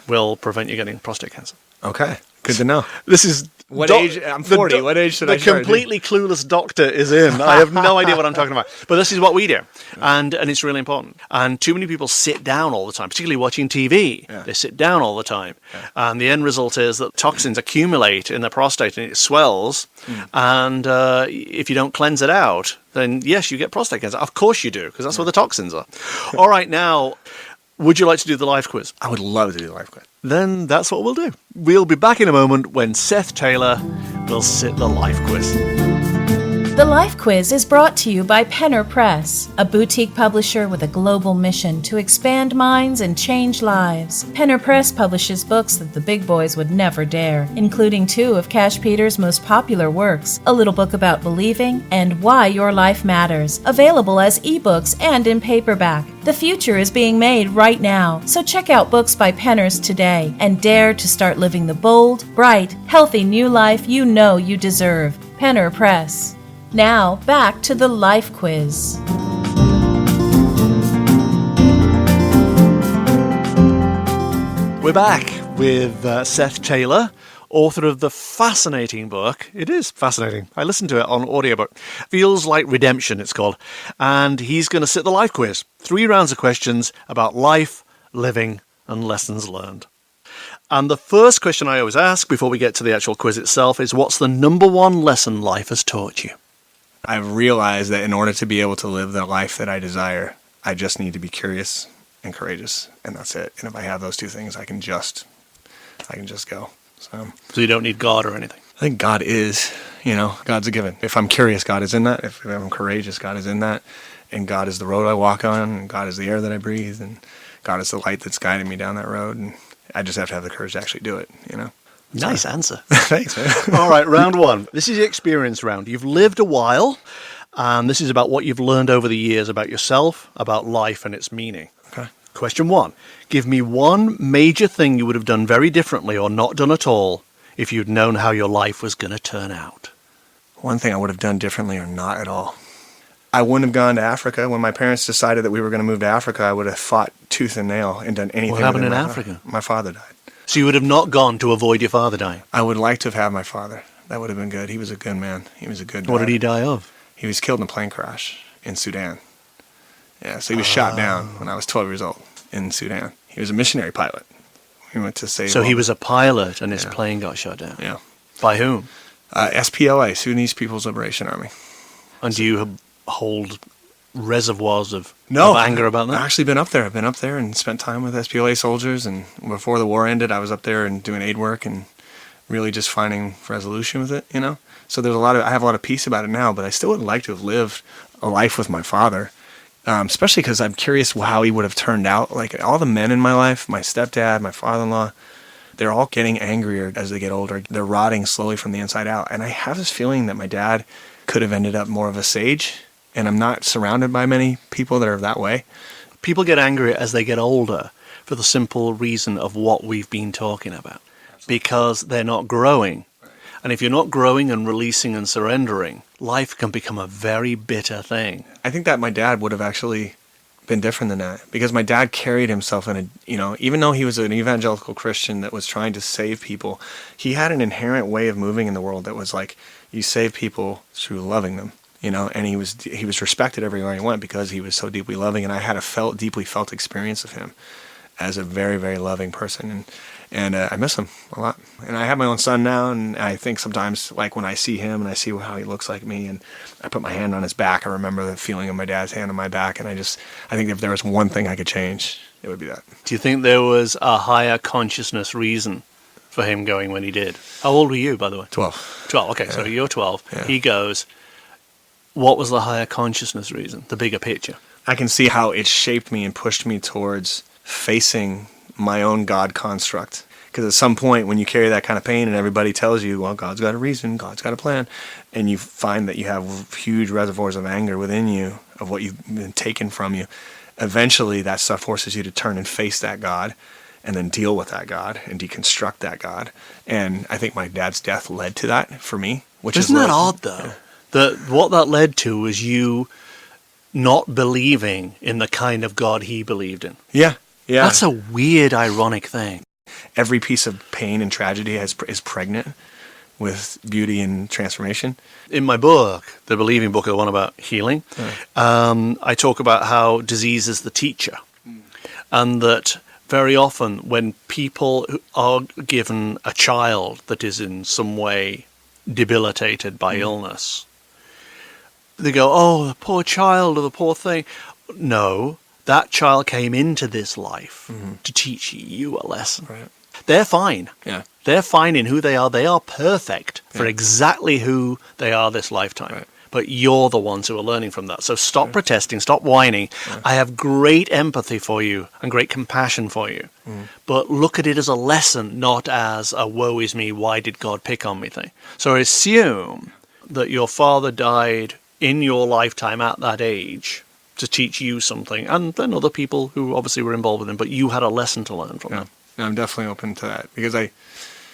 will prevent you getting prostate cancer. Okay. Good to know. This is What age? I'm 40. What age should I start? The completely clueless doctor is in. I have no idea what I'm talking about. But this is what we do. And it's really important. And too many people sit down all the time, particularly watching TV. Yeah. They sit down all the time. Yeah. And the end result is that toxins accumulate in the prostate and it swells. And if you don't cleanse it out, then yes, you get prostate cancer. Of course you do, because that's where the toxins are. All right, now, would you like to do the life quiz? I would love to do the life quiz. Then that's what we'll do. We'll be back in a moment when Seth Taylor will sit the life quiz. The Life Quiz is brought to you by Penner Press, a boutique publisher with a global mission to expand minds and change lives. Penner Press publishes books that the big boys would never dare, including 2 of Cash Peter's most popular works, A Little Book About Believing and Why Your Life Matters, available as ebooks and in paperback. The future is being made right now, so check out books by Penners today and dare to start living the bold, bright, healthy new life you know you deserve. Penner Press. Now, back to the Life Quiz. We're back with Seth Taylor, author of the fascinating book. It is fascinating. I listened to it on audiobook. Feels Like Redemption, it's called. And he's going to sit the life quiz. 3 rounds of questions about life, living, and lessons learned. And the first question I always ask before we get to the actual quiz itself is, what's the number 1 lesson life has taught you? I've realized that in order to be able to live the life that I desire, I just need to be curious and courageous, and that's it. And if I have those 2 things, I can just go. So you don't need God or anything? I think God is, God's a given. If I'm curious, God is in that. If I'm courageous, God is in that. And God is the road I walk on, and God is the air that I breathe, and God is the light that's guiding me down that road. And I just have to have the courage to actually do it, Nice answer. Thanks, man. All right, round 1. This is the experience round. You've lived a while, and this is about what you've learned over the years about yourself, about life and its meaning. Okay. Question 1. Give me 1 major thing you would have done very differently or not done at all if you'd known how your life was going to turn out. 1 thing I would have done differently or not at all. I wouldn't have gone to Africa. When my parents decided that we were going to move to Africa, I would have fought tooth and nail and done anything. What happened in Africa? My father died. So you would have not gone to avoid your father dying? I would like to have had my father. That would have been good. He was a good man. He was a good What did he die of? He was killed in a plane crash in Sudan. Yeah, so he was shot down when I was 12 years old in Sudan. He was a missionary pilot. He went to save... So he was a pilot and his plane got shot down? Yeah. By whom? SPLA, Sudanese People's Liberation Army. And do you hold reservoirs of anger about that? I've actually been up there. I've been up there and spent time with SPLA soldiers, and before the war ended, I was up there and doing aid work and really just finding resolution with it, So I have a lot of peace about it now, but I still would like to have lived a life with my father, especially because I'm curious how he would have turned out. Like all the men in my life, my stepdad, my father-in-law, they're all getting angrier as they get older. They're rotting slowly from the inside out. And I have this feeling that my dad could have ended up more of a sage. And I'm not surrounded by many people that are that way. People get angry as they get older for the simple reason of what we've been talking about. Because they're not growing. And if you're not growing and releasing and surrendering, life can become a very bitter thing. I think that my dad would have actually been different than that. Because my dad carried himself in even though he was an evangelical Christian that was trying to save people, he had an inherent way of moving in the world that was like, you save people through loving them. And he was respected everywhere he went because he was so deeply loving, and I had a deeply felt experience of him as a very, very loving person, and I miss him a lot. And I have my own son now, and I think sometimes, like when I see him and I see how he looks like me, and I put my hand on his back, I remember the feeling of my dad's hand on my back, and I think if there was 1 thing I could change, it would be that. Do you think there was a higher consciousness reason for him going when he did? How old were you, by the way? 12. 12, okay, yeah. So you're 12. Yeah. He goes... What was the higher consciousness reason, the bigger picture? I can see how it shaped me and pushed me towards facing my own God construct. Because at some point when you carry that kind of pain and everybody tells you, well, God's got a reason, God's got a plan, and you find that you have huge reservoirs of anger within you of what you've been taken from you, eventually that stuff forces you to turn and face that God and then deal with that God and deconstruct that God. And I think my dad's death led to that for me. Isn't that odd, though? Yeah. What that led to was you not believing in the kind of God he believed in. Yeah, yeah. That's a weird, ironic thing. every piece of pain and tragedy is pregnant with beauty and transformation. In my book, the Believing book, the one about healing, I talk about how disease is the teacher. And that very often when people are given a child that is in some way debilitated by illness, they go, oh, the poor child or the poor thing. No, that child came into this life to teach you a lesson. Right. They're fine. Yeah. They're fine in who they are. They are perfect for exactly who they are this lifetime. Right. But you're the ones who are learning from that. So stop protesting, stop whining. I have great empathy for you and great compassion for you. But look at it as a lesson, not as a woe is me, why did God pick on me thing. So assume that your father died in your lifetime at that age to teach you something, and then other people who obviously were involved with him, but you had a lesson to learn from them. No, I'm definitely open to that, because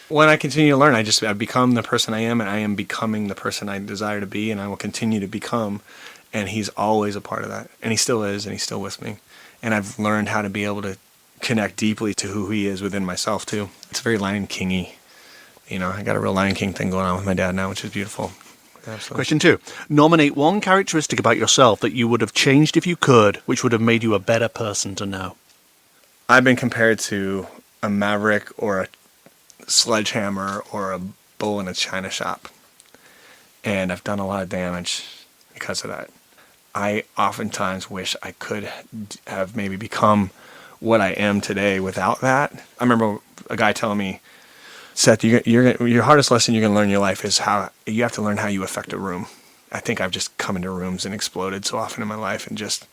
when I continue to learn, I've become the person I am, and I am becoming the person I desire to be, and I will continue to become. And he's always a part of that, and he still is, and he's still with me. And I've learned how to be able to connect deeply to who he is within myself too. It's very Lion King-y. I got a real Lion King thing going on with my dad now, which is beautiful. Absolutely. Question 2. Nominate one characteristic about yourself that you would have changed if you could, which would have made you a better person to know. I've been compared to a maverick or a sledgehammer or a bull in a china shop, and I've done a lot of damage because of that. I oftentimes wish I could have maybe become what I am today without that. I remember a guy telling me, Seth, your hardest lesson you're going to learn in your life is how you have to learn how you affect a room. I think I've just come into rooms and exploded so often in my life, and just,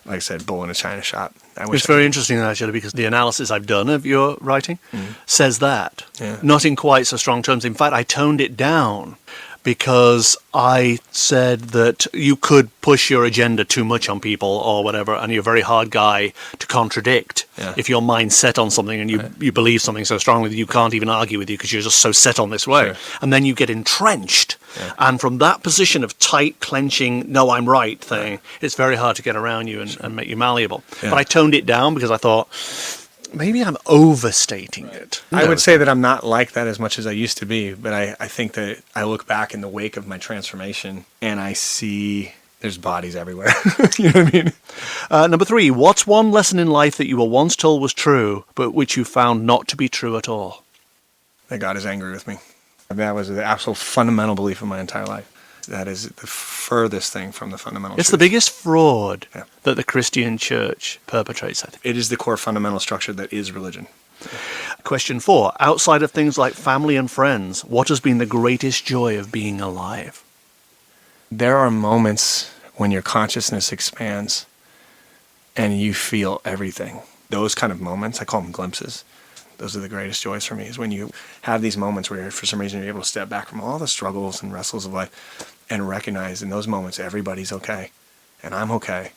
like I said, bull in a china shop. It's very interesting, actually, because the analysis I've done of your writing says that. Yeah. Not in quite so strong terms. In fact, I toned it down because I said that you could push your agenda too much on people or whatever, and you're a very hard guy to contradict if your mind's set on something and you believe something so strongly that you can't even argue with you because you're just so set on this way. Sure. And then you get entrenched. Yeah. And from that position of tight, clenching, no, I'm right thing, it's very hard to get around you and make you malleable. Yeah. But I toned it down because I thought, maybe I'm overstating it. I would say that I'm not like that as much as I used to be, but I think that I look back in the wake of my transformation and I see there's bodies everywhere. You know what I mean? Number 3, what's one lesson in life that you were once told was true, but which you found not to be true at all? That God is angry with me. That was the absolute fundamental belief of my entire life. That is the furthest thing from the fundamental It's truth. the biggest fraud that the Christian church perpetrates, I think. It is the core fundamental structure that is religion. Question 4. Outside of things like family and friends, what has been the greatest joy of being alive? There are moments when your consciousness expands and you feel everything. Those kind of moments, I call them glimpses. Those are the greatest joys for me, is when you have these moments where for some reason you're able to step back from all the struggles and wrestles of life and recognize in those moments everybody's okay and I'm okay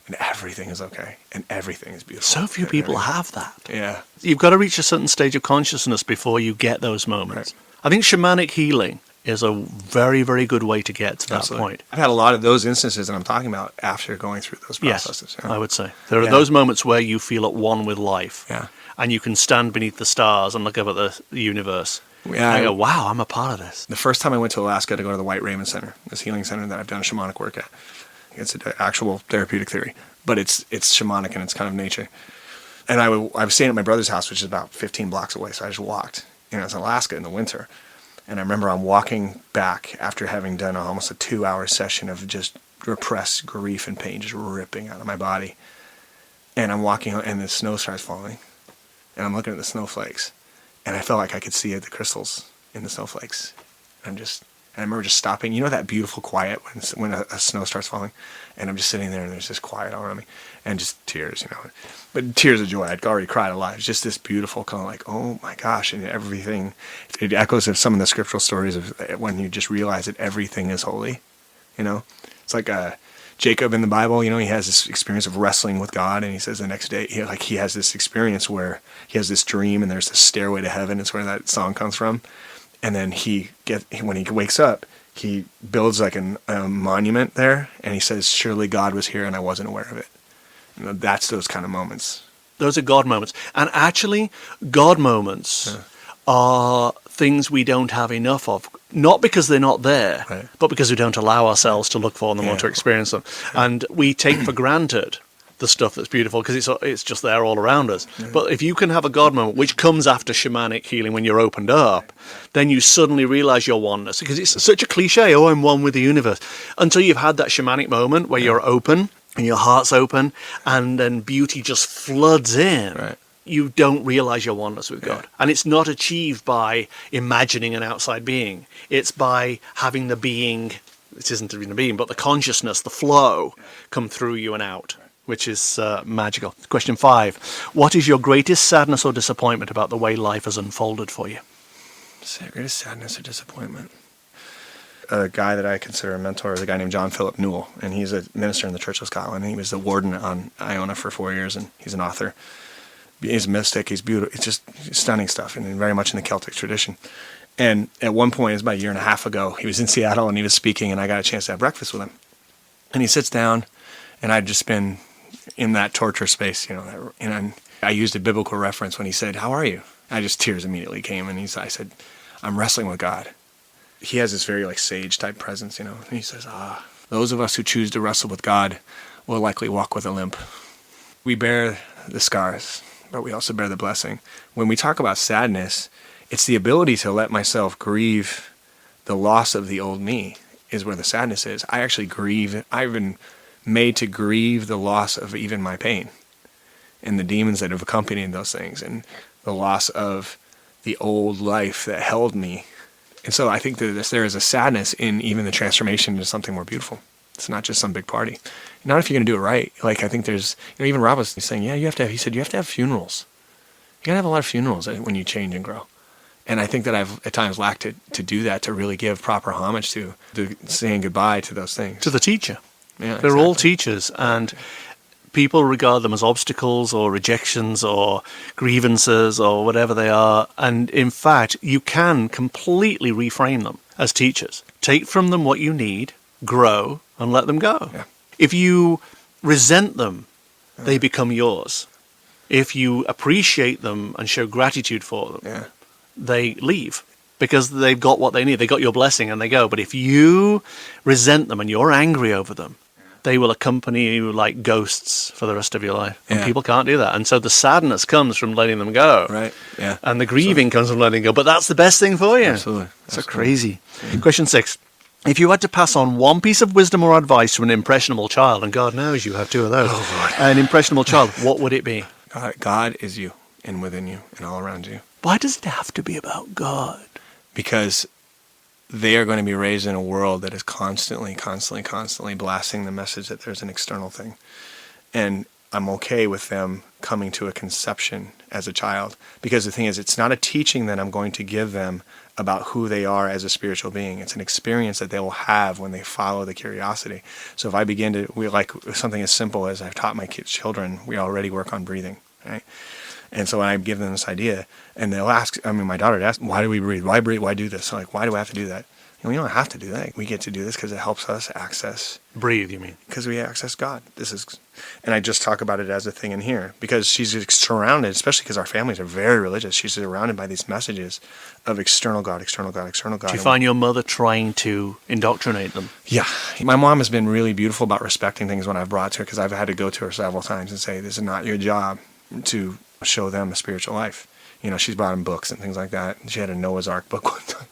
and everything is okay and everything is beautiful. So few people have that. Yeah. You've got to reach a certain stage of consciousness before you get those moments. Right. I think shamanic healing is a very, very good way to get to that point. I've had a lot of those instances that I'm talking about after going through those processes. Yes, I would say. There are those moments where you feel at one with life. Yeah. And you can stand beneath the stars and look up at the universe. Yeah, and I go, wow, I'm a part of this. The first time I went to Alaska to go to the White Raven Center, this healing center that I've done shamanic work at, it's an actual therapeutic theory, but it's shamanic in its kind of nature. And I was staying at my brother's house, which is about 15 blocks away, so I just walked. It was Alaska in the winter. And I remember I'm walking back after having done almost a 2-hour session of just repressed grief and pain just ripping out of my body. And I'm walking, and the snow starts falling. And I'm looking at the snowflakes, and I felt like I could see the crystals in the snowflakes. And I remember just stopping. You know that beautiful quiet when a snow starts falling? And I'm just sitting there, and there's this quiet all around me, and just tears, But tears of joy. I'd already cried a lot. It's just this beautiful kind of like, oh my gosh, and everything. It echoes of some of the scriptural stories of when you just realize that everything is holy. It's like Jacob in the Bible, he has this experience of wrestling with God, and he says the next day, he has this experience where he has this dream, and there's this stairway to heaven. It's where that song comes from. And then when he wakes up, he builds like a monument there, and he says, surely God was here, and I wasn't aware of it. That's those kind of moments Those are God moments. And actually, God moments are things we don't have enough of. Not because they're not there, Right. but because we don't allow ourselves to look for them or to experience them. And we take for granted the stuff that's beautiful because it's just there all around us. But if you can have a God moment, which comes after shamanic healing when you're opened up, then you suddenly realize your oneness. Because it's such a cliche, oh, I'm one with the universe. Until you've had that shamanic moment where you're open and your heart's open and then beauty just floods in. Right. You don't realize your oneness with God. And it's not achieved by imagining an outside being. It's by having the being, it isn't even a being, but the consciousness, the flow, come through you and out, which is magical. Question 5. What is your greatest sadness or disappointment about the way life has unfolded for you? Greatest sadness or disappointment? A guy that I consider a mentor is a guy named John Philip Newell, and he's a minister in the Church of Scotland. He was the warden on Iona for 4 years, and he's an author. He's a mystic. He's beautiful. It's just stunning stuff, and very much in the Celtic tradition. And at one point, it was about a year and a half ago, he was in Seattle and he was speaking, and I got a chance to have breakfast with him. And he sits down, and I'd just been in that torture space, and I used a biblical reference when he said, "How are you?" Tears immediately came, and I said, "I'm wrestling with God." He has this very sage type presence, and he says, "Those of us who choose to wrestle with God will likely walk with a limp. We bear the scars, but we also bear the blessing." When we talk about sadness, it's the ability to let myself grieve the loss of the old me is where the sadness is. I actually grieve. I've been made to grieve the loss of even my pain and the demons that have accompanied those things and the loss of the old life that held me. And so I think that there is a sadness in even the transformation into something more beautiful. It's not just some big party. Not if you're going to do it right. I think there's, even Rob was saying, he said, you have to have funerals. You got to have a lot of funerals when you change and grow. And I think that I've at times lacked to do that, to really give proper homage to saying goodbye to those things. To the teacher. Yeah, They're all teachers, and people regard them as obstacles or rejections or grievances or whatever they are. And in fact, you can completely reframe them as teachers. Take from them what you need, grow, and let them go. Yeah. If you resent them, they become yours. If you appreciate them and show gratitude for them, they leave because they've got what they need. They got your blessing and they go. But if you resent them and you're angry over them, they will accompany you like ghosts for the rest of your life. And people can't do that. And so the sadness comes from letting them go. Right. Yeah. And the grieving comes from letting go. But that's the best thing for you. Absolutely. So crazy. Question 6. If you had to pass on one piece of wisdom or advice to an impressionable child, and God knows you have 2 of those, an impressionable child, what would it be? God is you and within you and all around you. Why does it have to be about God? Because they are going to be raised in a world that is constantly blasting the message that there's an external thing. And I'm okay with them coming to a conception as a child. Because the thing is, it's not a teaching that I'm going to give them about who they are as a spiritual being. It's an experience that they will have when they follow the curiosity. So if I begin to, like something as simple as I've taught my children, we already work on breathing, right? And so when I give them this idea, and they'll ask, my daughter would ask, why do we breathe? Why breathe? Why do this? So why do I have to do that? We don't have to do that. We get to do this because it helps us access. Breathe, you mean? Because we access God. And I just talk about it as a thing in here because she's surrounded, especially because our families are very religious. She's surrounded by these messages of external God, external God, external God. Do you find your mother trying to indoctrinate them? Yeah. My mom has been really beautiful about respecting things when I've brought to her because I've had to go to her several times and say, this is not your job to show them a spiritual life. She's brought them books and things like that. She had a Noah's Ark book one time.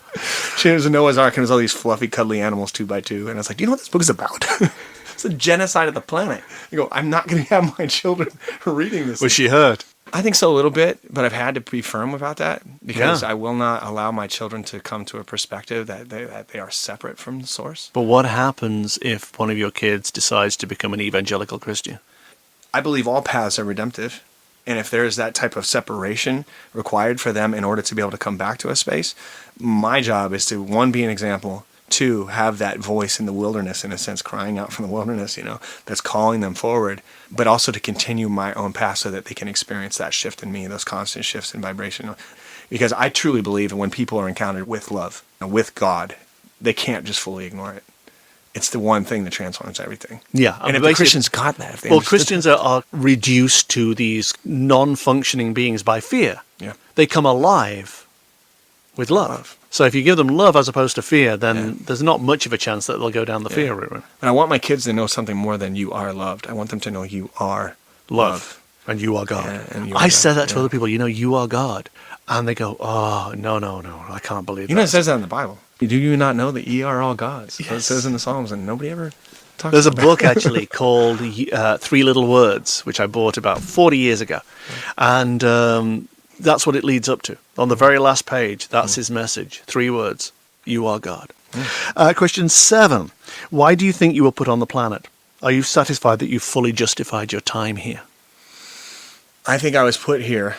She was a Noah's Ark and it was all these fluffy, cuddly animals 2 by 2. And I was like, do you know what this book is about? It's a genocide of the planet. You go, I'm not going to have my children reading this. Was she hurt? I think so a little bit, but I've had to be firm about that because I will not allow my children to come to a perspective that they are separate from the source. But what happens if one of your kids decides to become an evangelical Christian? I believe all paths are redemptive. And if there is that type of separation required for them in order to be able to come back to a space, my job is to, 1, be an example, 2, have that voice in the wilderness, in a sense, crying out from the wilderness, that's calling them forward, but also to continue my own path so that they can experience that shift in me, those constant shifts in vibration. Because I truly believe that when people are encountered with love, with God, they can't just fully ignore it. It's the one thing that transforms everything. Yeah. And if the Christians got that, if they well, understood Christians are reduced to these non-functioning beings by fear. Yeah. They come alive with love. So if you give them love as opposed to fear, then there's not much of a chance that they'll go down the fear route. And I want my kids to know something more than you are loved. I want them to know you are love. And you are God. Yeah, and you are I God. said that to other people, you are God. And they go, oh, no, I can't believe that. You know, it says that in the Bible. Do you not know that ye are all gods? Yes. It says in the Psalms, and nobody ever talks There's a about book actually called Three Little Words, which I bought about 40 years ago. And that's what it leads up to. On the very last page, that's his message. 3 words. You are God. Question 7. Why do you think you were put on the planet? Are you satisfied that you fully justified your time here? I think I was put here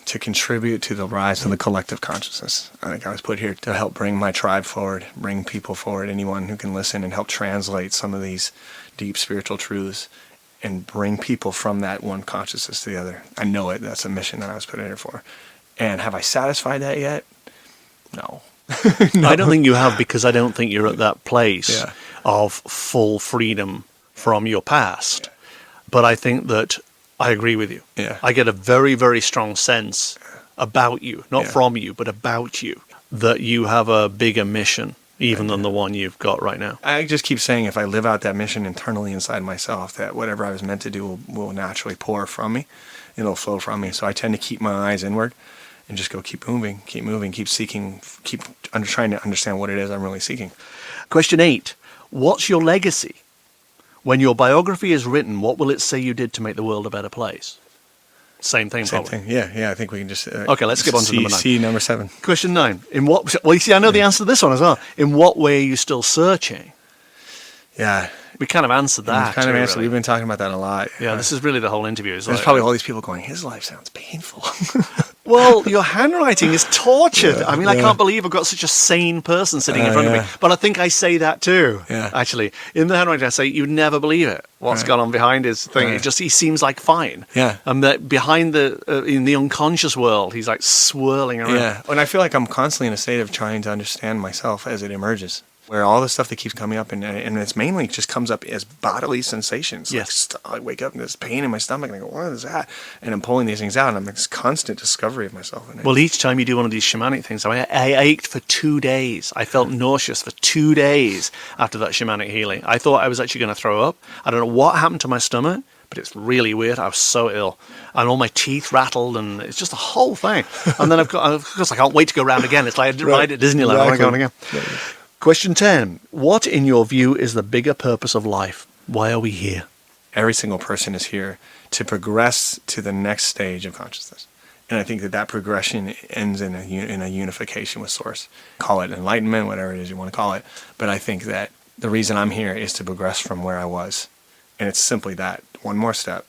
to contribute to the rise of the collective consciousness. I think I was put here to help bring my tribe forward, bring people forward, anyone who can listen and help translate some of these deep spiritual truths and bring people from that one consciousness to the other. I know it. That's a mission that I was put in here for. And have I satisfied that yet? No. No. I don't think you have, because I don't think you're at that place of full freedom from your past. Yeah. But I think that I agree with you. Yeah. I get a very, very strong sense about you, not from you, but about you, that you have a bigger mission even than the one you've got right now. I just keep saying, if I live out that mission internally inside myself, that whatever I was meant to do will naturally pour from me. It'll flow from me. So I tend to keep my eyes inward and just go keep moving, keep seeking, trying to understand what it is I'm really seeking. Question 8. What's your legacy? When your biography is written, what will it say you did to make the world a better place? Same thing, Same probably. thing. Yeah. I think we can just... okay, let's skip on to number 9. See number 7. Question 9. Well, you see, I know the answer to this one as well. In what way are you still searching? Yeah. We kind of answered that. Really. We've been talking about that a lot. Yeah, this is really the whole interview. There's probably all these people going, his life sounds painful. Well, your handwriting is tortured. I mean, I can't believe I've got such a sane person sitting in front of me. But I think I say that too, actually. In the handwriting, I say, you'd never believe it, what's gone on behind his thing. It just, he seems like fine. Yeah. And that behind in the unconscious world, he's like swirling around. Yeah. And I feel like I'm constantly in a state of trying to understand myself as it emerges. Where all the stuff that keeps coming up, and it's mainly just comes up as bodily sensations. Yes. Like, I wake up and there's pain in my stomach, and I go, what is that? And I'm pulling these things out, and I'm in this constant discovery of myself. Well, each time you do one of these shamanic things, I ached for 2 days. I felt nauseous for 2 days after that shamanic healing. I thought I was actually going to throw up. I don't know what happened to my stomach, but it's really weird. I was so ill. And all my teeth rattled, and it's just a whole thing. And then of course, I can't wait to go round again. It's like I did ride at Disneyland. I want to go on again. Question 10. What, in your view, is the bigger purpose of life? Why are we here? Every single person is here to progress to the next stage of consciousness. And I think that progression ends in a unification with Source. Call it enlightenment, whatever it is you want to call it. But I think that the reason I'm here is to progress from where I was. And it's simply that. One more step,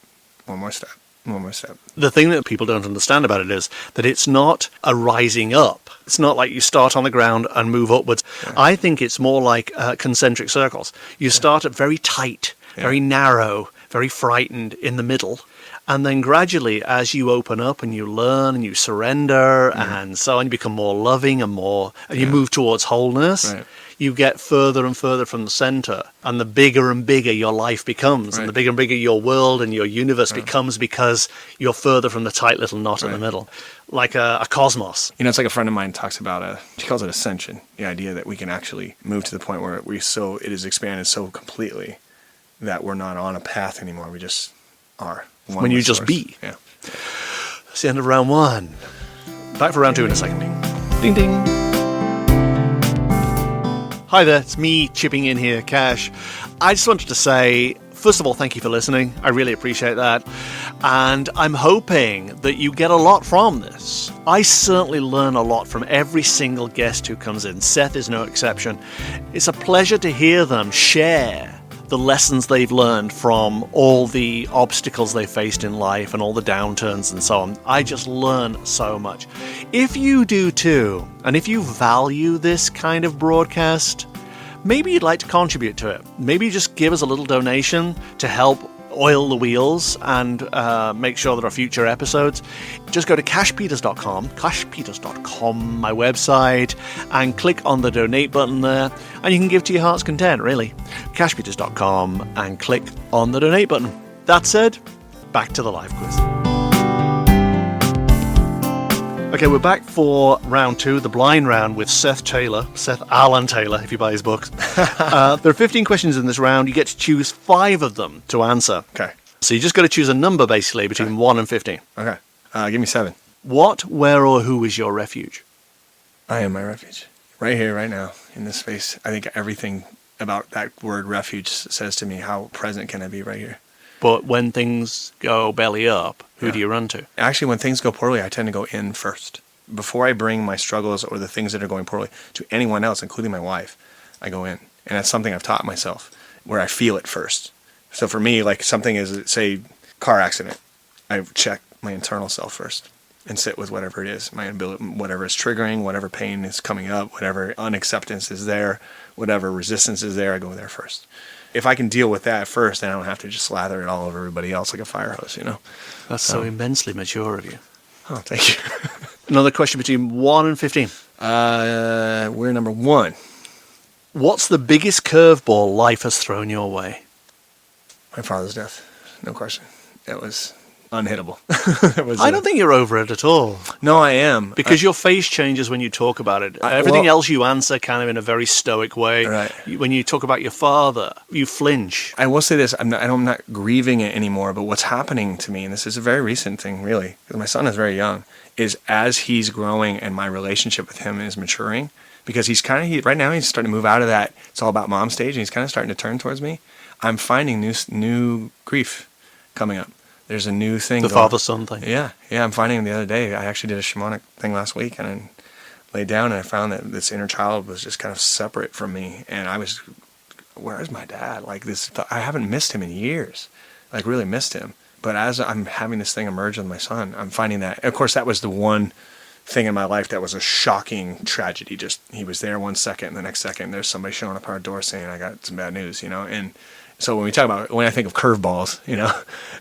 one more step, one more step. The thing that people don't understand about it is that it's not a rising up. It's not like you start on the ground and move upwards. Yeah. I think it's more like concentric circles. You start at very tight, very narrow, very frightened in the middle. And then gradually, as you open up and you learn and you surrender and so on, you become more loving and you move towards wholeness. Right. You get further and further from the center, and the bigger and bigger your life becomes, and the bigger and bigger your world and your universe becomes, because you're further from the tight little knot in the middle, like a cosmos. You know, it's like a friend of mine talks about, she calls it ascension, the idea that we can actually move to the point where it is expanded so completely that we're not on a path anymore. We just are. When you just be. Yeah. That's the end of round 1. Back for round 2 in a second. Ding, ding. Hi there, it's me chipping in here, Cash. I just wanted to say, first of all, thank you for listening. I really appreciate that. And I'm hoping that you get a lot from this. I certainly learn a lot from every single guest who comes in. Seth is no exception. It's a pleasure to hear them share the lessons they've learned from all the obstacles they faced in life and all the downturns and so on. I just learn so much. If you do too, and if you value this kind of broadcast, maybe you'd like to contribute to it. Maybe just give us a little donation to help oil the wheels and make sure there are future episodes, just go to cashpeters.com, my website, and click on the donate button there, and you can give to your heart's content, really. cashpeters.com and click on the donate button. That said, back to the Lfe Quiz. Okay, we're back for round 2, the blind round with Seth Taylor, Seth Alan Taylor, if you buy his books. There are 15 questions in this round. You get to choose 5 of them to answer. Okay. So you just got to choose a number, basically, between 1 and 15. Okay. Give me 7. What, where, or who is your refuge? I am my refuge. Right here, right now, in this space. I think everything about that word refuge says to me, how present can I be right here? But when things go belly up, who do you run to? Actually, when things go poorly, I tend to go in first. Before I bring my struggles or the things that are going poorly to anyone else, including my wife, I go in. And that's something I've taught myself, where I feel it first. So for me, like something is, say, car accident. I check my internal self first and sit with whatever it is, my ability, whatever is triggering, whatever pain is coming up, whatever unacceptance is there, whatever resistance is there, I go there first. If I can deal with that first, then I don't have to just slather it all over everybody else like a fire hose, you know? That's so immensely mature of you. Oh, thank you. Another question between 1 and 15. We're number 1. What's the biggest curveball life has thrown your way? My father's death. No question. It was unhittable. I don't think you're over it at all. No, I am. Because your face changes when you talk about it. Everything else you answer kind of in a very stoic way. Right. When you talk about your father, you flinch. I will say this, I'm not grieving it anymore, but what's happening to me, and this is a very recent thing, really, because my son is very young, is as he's growing and my relationship with him is maturing, because right now he's starting to move out of that it's all about mom stage, and he's kind of starting to turn towards me. I'm finding new grief coming up. There's a new thing. The father-son thing. Yeah. I'm finding the other day, I actually did a shamanic thing last week, and I laid down and I found that this inner child was just kind of separate from me. And I was, where's my dad? Like this, I haven't missed him in years, like really missed him. But as I'm having this thing emerge with my son, I'm finding that, of course, that was the one thing in my life that was a shocking tragedy. Just, he was there 1 second, and the next second there's somebody showing up at our door saying, I got some bad news, you know? And so when I think of curveballs, you know,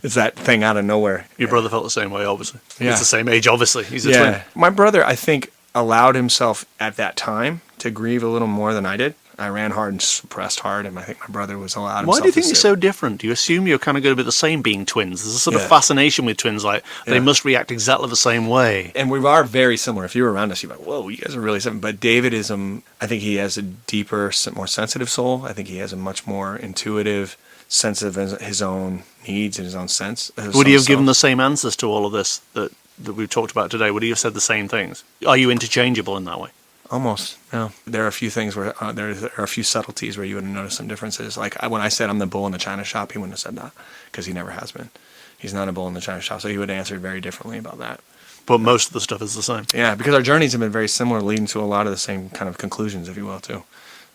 it's that thing out of nowhere. Your brother felt the same way, obviously. Yeah. He's the same age, obviously. He's a twin. My brother, I think, allowed himself at that time to grieve a little more than I did. I ran hard and suppressed hard, and I think my brother was allowed himself. Why do you think to you're so different? Do you assume you're kind of going to be the same being twins? There's a sort of fascination with twins, like they must react exactly the same way. And we are very similar. If you were around us, you'd be like, whoa, you guys are really similar. But David is, I think he has a deeper, more sensitive soul. I think he has a much more intuitive sense of his own needs and his own sense. Would he have given the same answers to all of this that we've talked about today? Would he have said the same things? Are you interchangeable in that way? Almost, no. There are a few things where there are a few subtleties where you would notice some differences. Like when I said I'm the bull in the china shop, he wouldn't have said that because he never has been. He's not a bull in the china shop, so he would have answered very differently about that. But most of the stuff is the same. Yeah, because our journeys have been very similar, leading to a lot of the same kind of conclusions, if you will, too.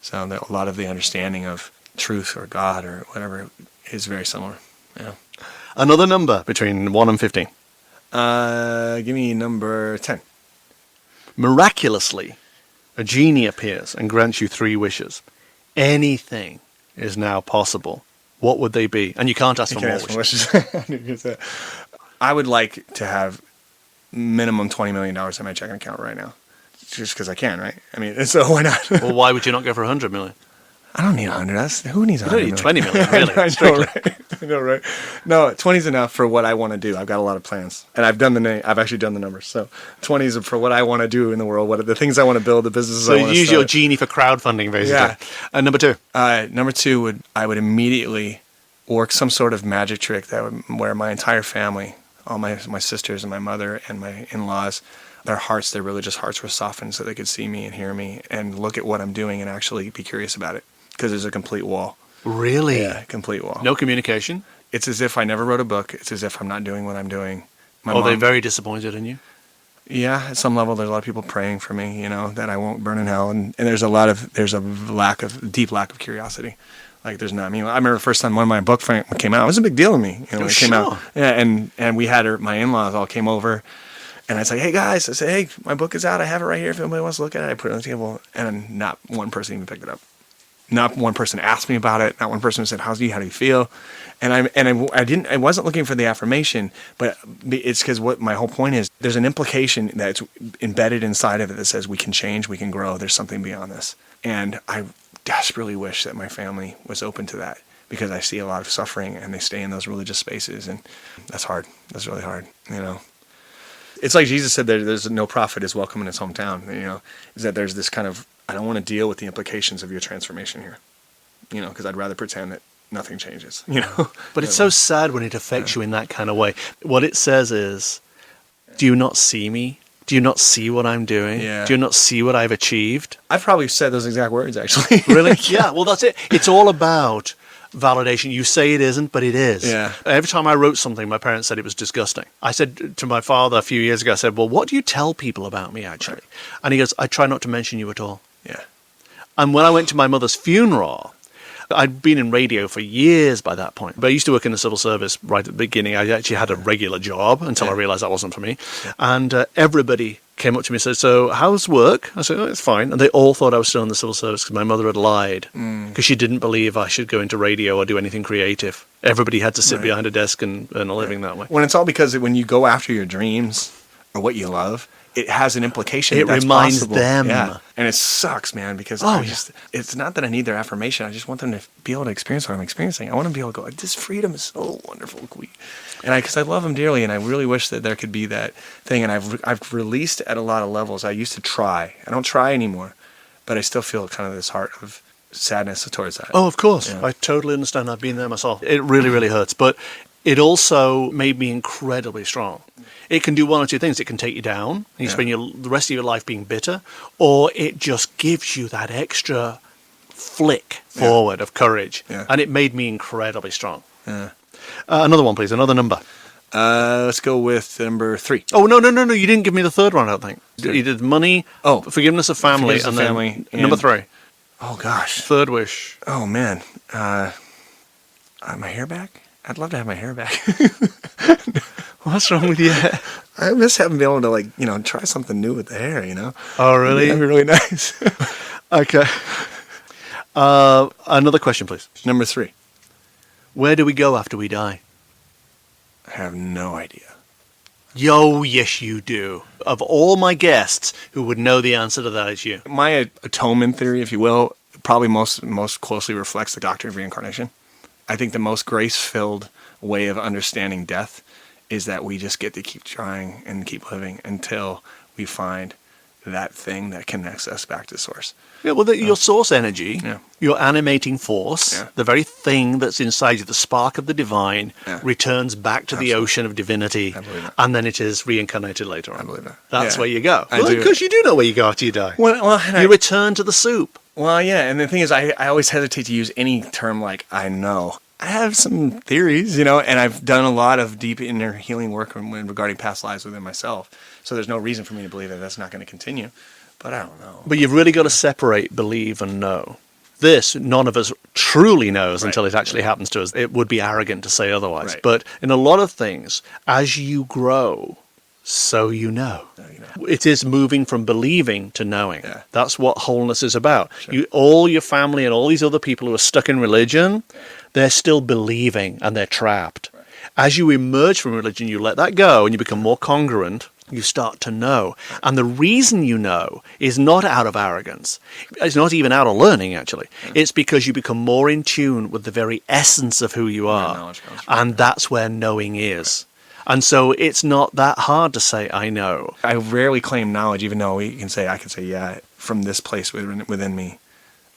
So a lot of the understanding of truth or God or whatever is very similar. Yeah. Another number between 1 and 15. Give me number 10. Miraculously, a genie appears and grants you 3 wishes. Anything is now possible. What would they be? And you can't ask for more wishes. I would like to have minimum $20 million in my checking account right now. Just because I can, right? I mean, so why not? Well, why would you not go for 100 million? I don't need 100. Who needs 100 million? You don't need 20 million, really. I know, right? No, 20 is enough for what I want to do. I've got a lot of plans, and I've actually done the numbers. So 20 is for what I want to do in the world, what are the things I want to build, the businesses I want to start. So use your genie for crowdfunding, basically. Yeah. And number 2? Number 2 I would immediately work some sort of magic trick where my entire family, all my sisters and my mother and my in-laws, their religious hearts were softened so they could see me and hear me and look at what I'm doing and actually be curious about it. Because there's a complete wall. Really? Yeah, complete wall. No communication? It's as if I never wrote a book. It's as if I'm not doing what I'm doing. They're very disappointed in you? Yeah, at some level, there's a lot of people praying for me, you know, that I won't burn in hell. And there's a deep lack of curiosity. Like there's not. I mean, I remember the first time one of my book came out. It was a big deal to me. You know, when it came out. Yeah, and we had my in-laws all came over. And I said, hey, guys. I said, hey, my book is out. I have it right here. If anybody wants to look at it, I put it on the table. And not one person even picked it up. Not one person asked me about it. Not one person said, how do you feel? And I wasn't looking for the affirmation, but it's because what my whole point is, there's an implication that's embedded inside of it that says we can change, we can grow. There's something beyond this. And I desperately wish that my family was open to that, because I see a lot of suffering and they stay in those religious spaces, and that's hard. That's really hard. It's like Jesus said that there's no prophet is welcome in his hometown. Is that there's this kind of, I don't want to deal with the implications of your transformation here, because I'd rather pretend that nothing changes, But it's so sad when it affects you in that kind of way. What it says is, do you not see me? Do you not see what I'm doing? Yeah. Do you not see what I've achieved? I've probably said those exact words, actually. Really? Yeah, well, that's it. It's all about validation. You say it isn't, but it is. Yeah. Every time I wrote something, my parents said it was disgusting. I said to my father a few years ago, I said, well, what do you tell people about me, actually? Right. And he goes, I try not to mention you at all. Yeah. And when I went to my mother's funeral, I'd been in radio for years by that point, but I used to work in the civil service right at the beginning. I actually had a regular job until I realized that wasn't for me. Yeah. And everybody came up to me and said, so how's work? I said, oh, it's fine. And they all thought I was still in the civil service because my mother had lied, because she didn't believe I should go into radio or do anything creative. Everybody had to sit behind a desk and earn a living that way. When it's all because when you go after your dreams or what you love, it has an implication. It reminds possible. them. Yeah. And it sucks, man, because it's not that I need their affirmation. I just want them to be able to experience what I'm experiencing. I want them to be able to go, this freedom is so wonderful. And because I love them dearly, and I really wish that there could be that thing. And I've released at a lot of levels. I used to try. I don't try anymore, but I still feel kind of this heart of sadness towards that. Oh, of course. Yeah. I totally understand. I've been there myself. It really, really hurts. But it also made me incredibly strong. It can do one or two things. It can take you down, and you spend the rest of your life being bitter, or it just gives you that extra flick forward of courage. Yeah. And it made me incredibly strong. Yeah. Another one, please. Another number. Let's go with number 3. Oh, no. You didn't give me the third one, I don't think. You did money, forgiveness of family, forgiveness and of then family, number 3. Oh, gosh. Third wish. Oh, man. My hair back? I'd love to have my hair back. What's wrong with you? I miss having been able to, try something new with the hair, Oh, really? That'd be really nice. Okay. Another question, please. Number 3. Where do we go after we die? I have no idea. Yes, you do. Of all my guests, who would know the answer to that is you. My atonement theory, if you will, probably most closely reflects the doctrine of reincarnation. I think the most grace-filled way of understanding death is that we just get to keep trying and keep living until we find that thing that connects us back to source. Yeah, well, your source energy, your animating force, the very thing that's inside you, the spark of the divine, returns back to the ocean of divinity, and then it is reincarnated later on. I believe that. That's where you go. Well, because you do know where you go after you die. Well, you return to the soup. Well, yeah, and the thing is, I always hesitate to use any term like I know. I have some theories, and I've done a lot of deep inner healing work regarding past lives within myself. So there's no reason for me to believe that that's not going to continue. But I don't know. But you've really got to separate believe and know. This, none of us truly knows until it actually happens to us. It would be arrogant to say otherwise. Right. But in a lot of things, as you grow, so you know. It is moving from believing to knowing. Yeah. That's what wholeness is about. Sure. All your family and all these other people who are stuck in religion, they're still believing and they're trapped. Right. As you emerge from religion, you let that go and you become more congruent. You start to know. And the reason you know is not out of arrogance. It's not even out of learning, actually. Yeah. It's because you become more in tune with the very essence of who you are. And that's where knowing is. Right. And so it's not that hard to say, I know. I rarely claim knowledge, even though I can say, yeah, from this place within me,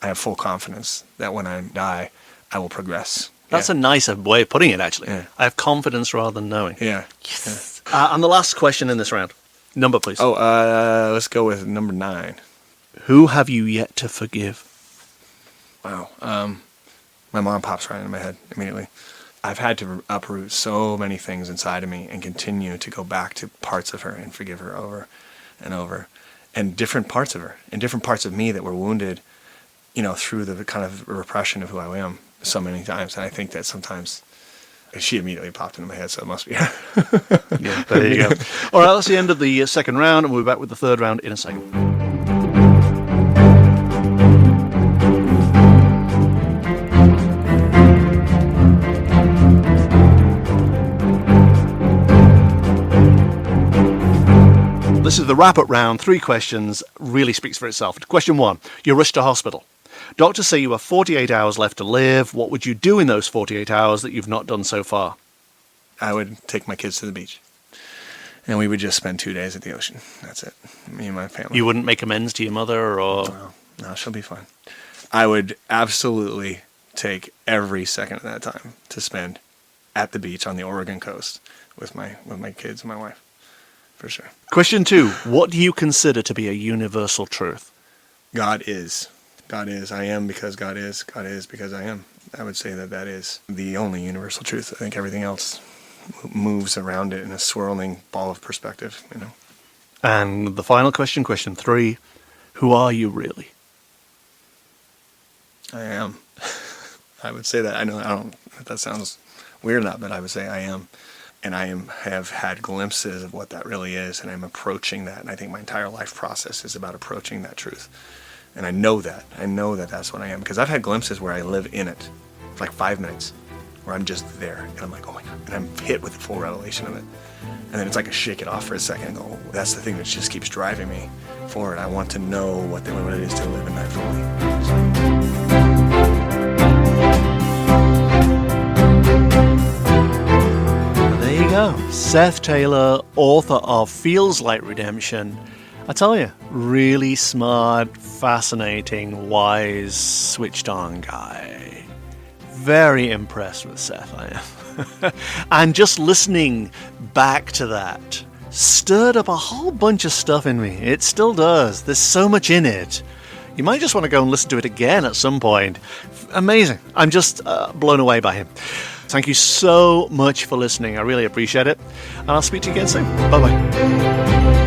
I have full confidence that when I die, I will progress. That's a nicer way of putting it, actually. Yeah. I have confidence rather than knowing. Yeah. Yes. And the last question in this round. Number, please. Let's go with number 9. Who have you yet to forgive? Wow. My mom pops right into my head immediately. I've had to uproot so many things inside of me and continue to go back to parts of her and forgive her over and over. And different parts of her and different parts of me that were wounded, through the kind of repression of who I am so many times. And I think that sometimes she immediately popped into my head, so it must be her. Yeah, there you go. All right, that's the end of the second round, and we'll be back with the third round in a second. This is the wrap-up round. 3 questions, really speaks for itself. Question 1, you're rushed to hospital. Doctors say you have 48 hours left to live. What would you do in those 48 hours that you've not done so far? I would take my kids to the beach. And we would just spend 2 days at the ocean. That's it. Me and my family. You wouldn't make amends to your mother or... No, she'll be fine. I would absolutely take every second of that time to spend at the beach on the Oregon coast with my kids and my wife, for sure. Question 2, what do you consider to be a universal truth? God is. God is. I am because God is. God is because I am. I would say that is the only universal truth. I think everything else moves around it in a swirling ball of perspective, you know. And the final question, question 3, who are you really? I am. I would say that. I don't know if that sounds weird or not, but I would say I am. And have had glimpses of what that really is, and I'm approaching that. And I think my entire life process is about approaching that truth. And I know that. I know that that's what I am. Because I've had glimpses where I live in it for like 5 minutes, where I'm just there. And I'm like, oh my God. And I'm hit with the full revelation of it. And then it's like I shake it off for a second and go, oh, that's the thing that just keeps driving me forward. I want to know what it is to live in that fully. There you go. Seth Taylor, author of Feels Like Redemption. I tell you, really smart, fascinating, wise, switched on guy. Very impressed with Seth, I am. And just listening back to that stirred up a whole bunch of stuff in me. It still does. There's so much in it. You might just want to go and listen to it again at some point. Amazing. I'm just blown away by him. Thank you so much for listening. I really appreciate it. And I'll speak to you again soon. Bye-bye.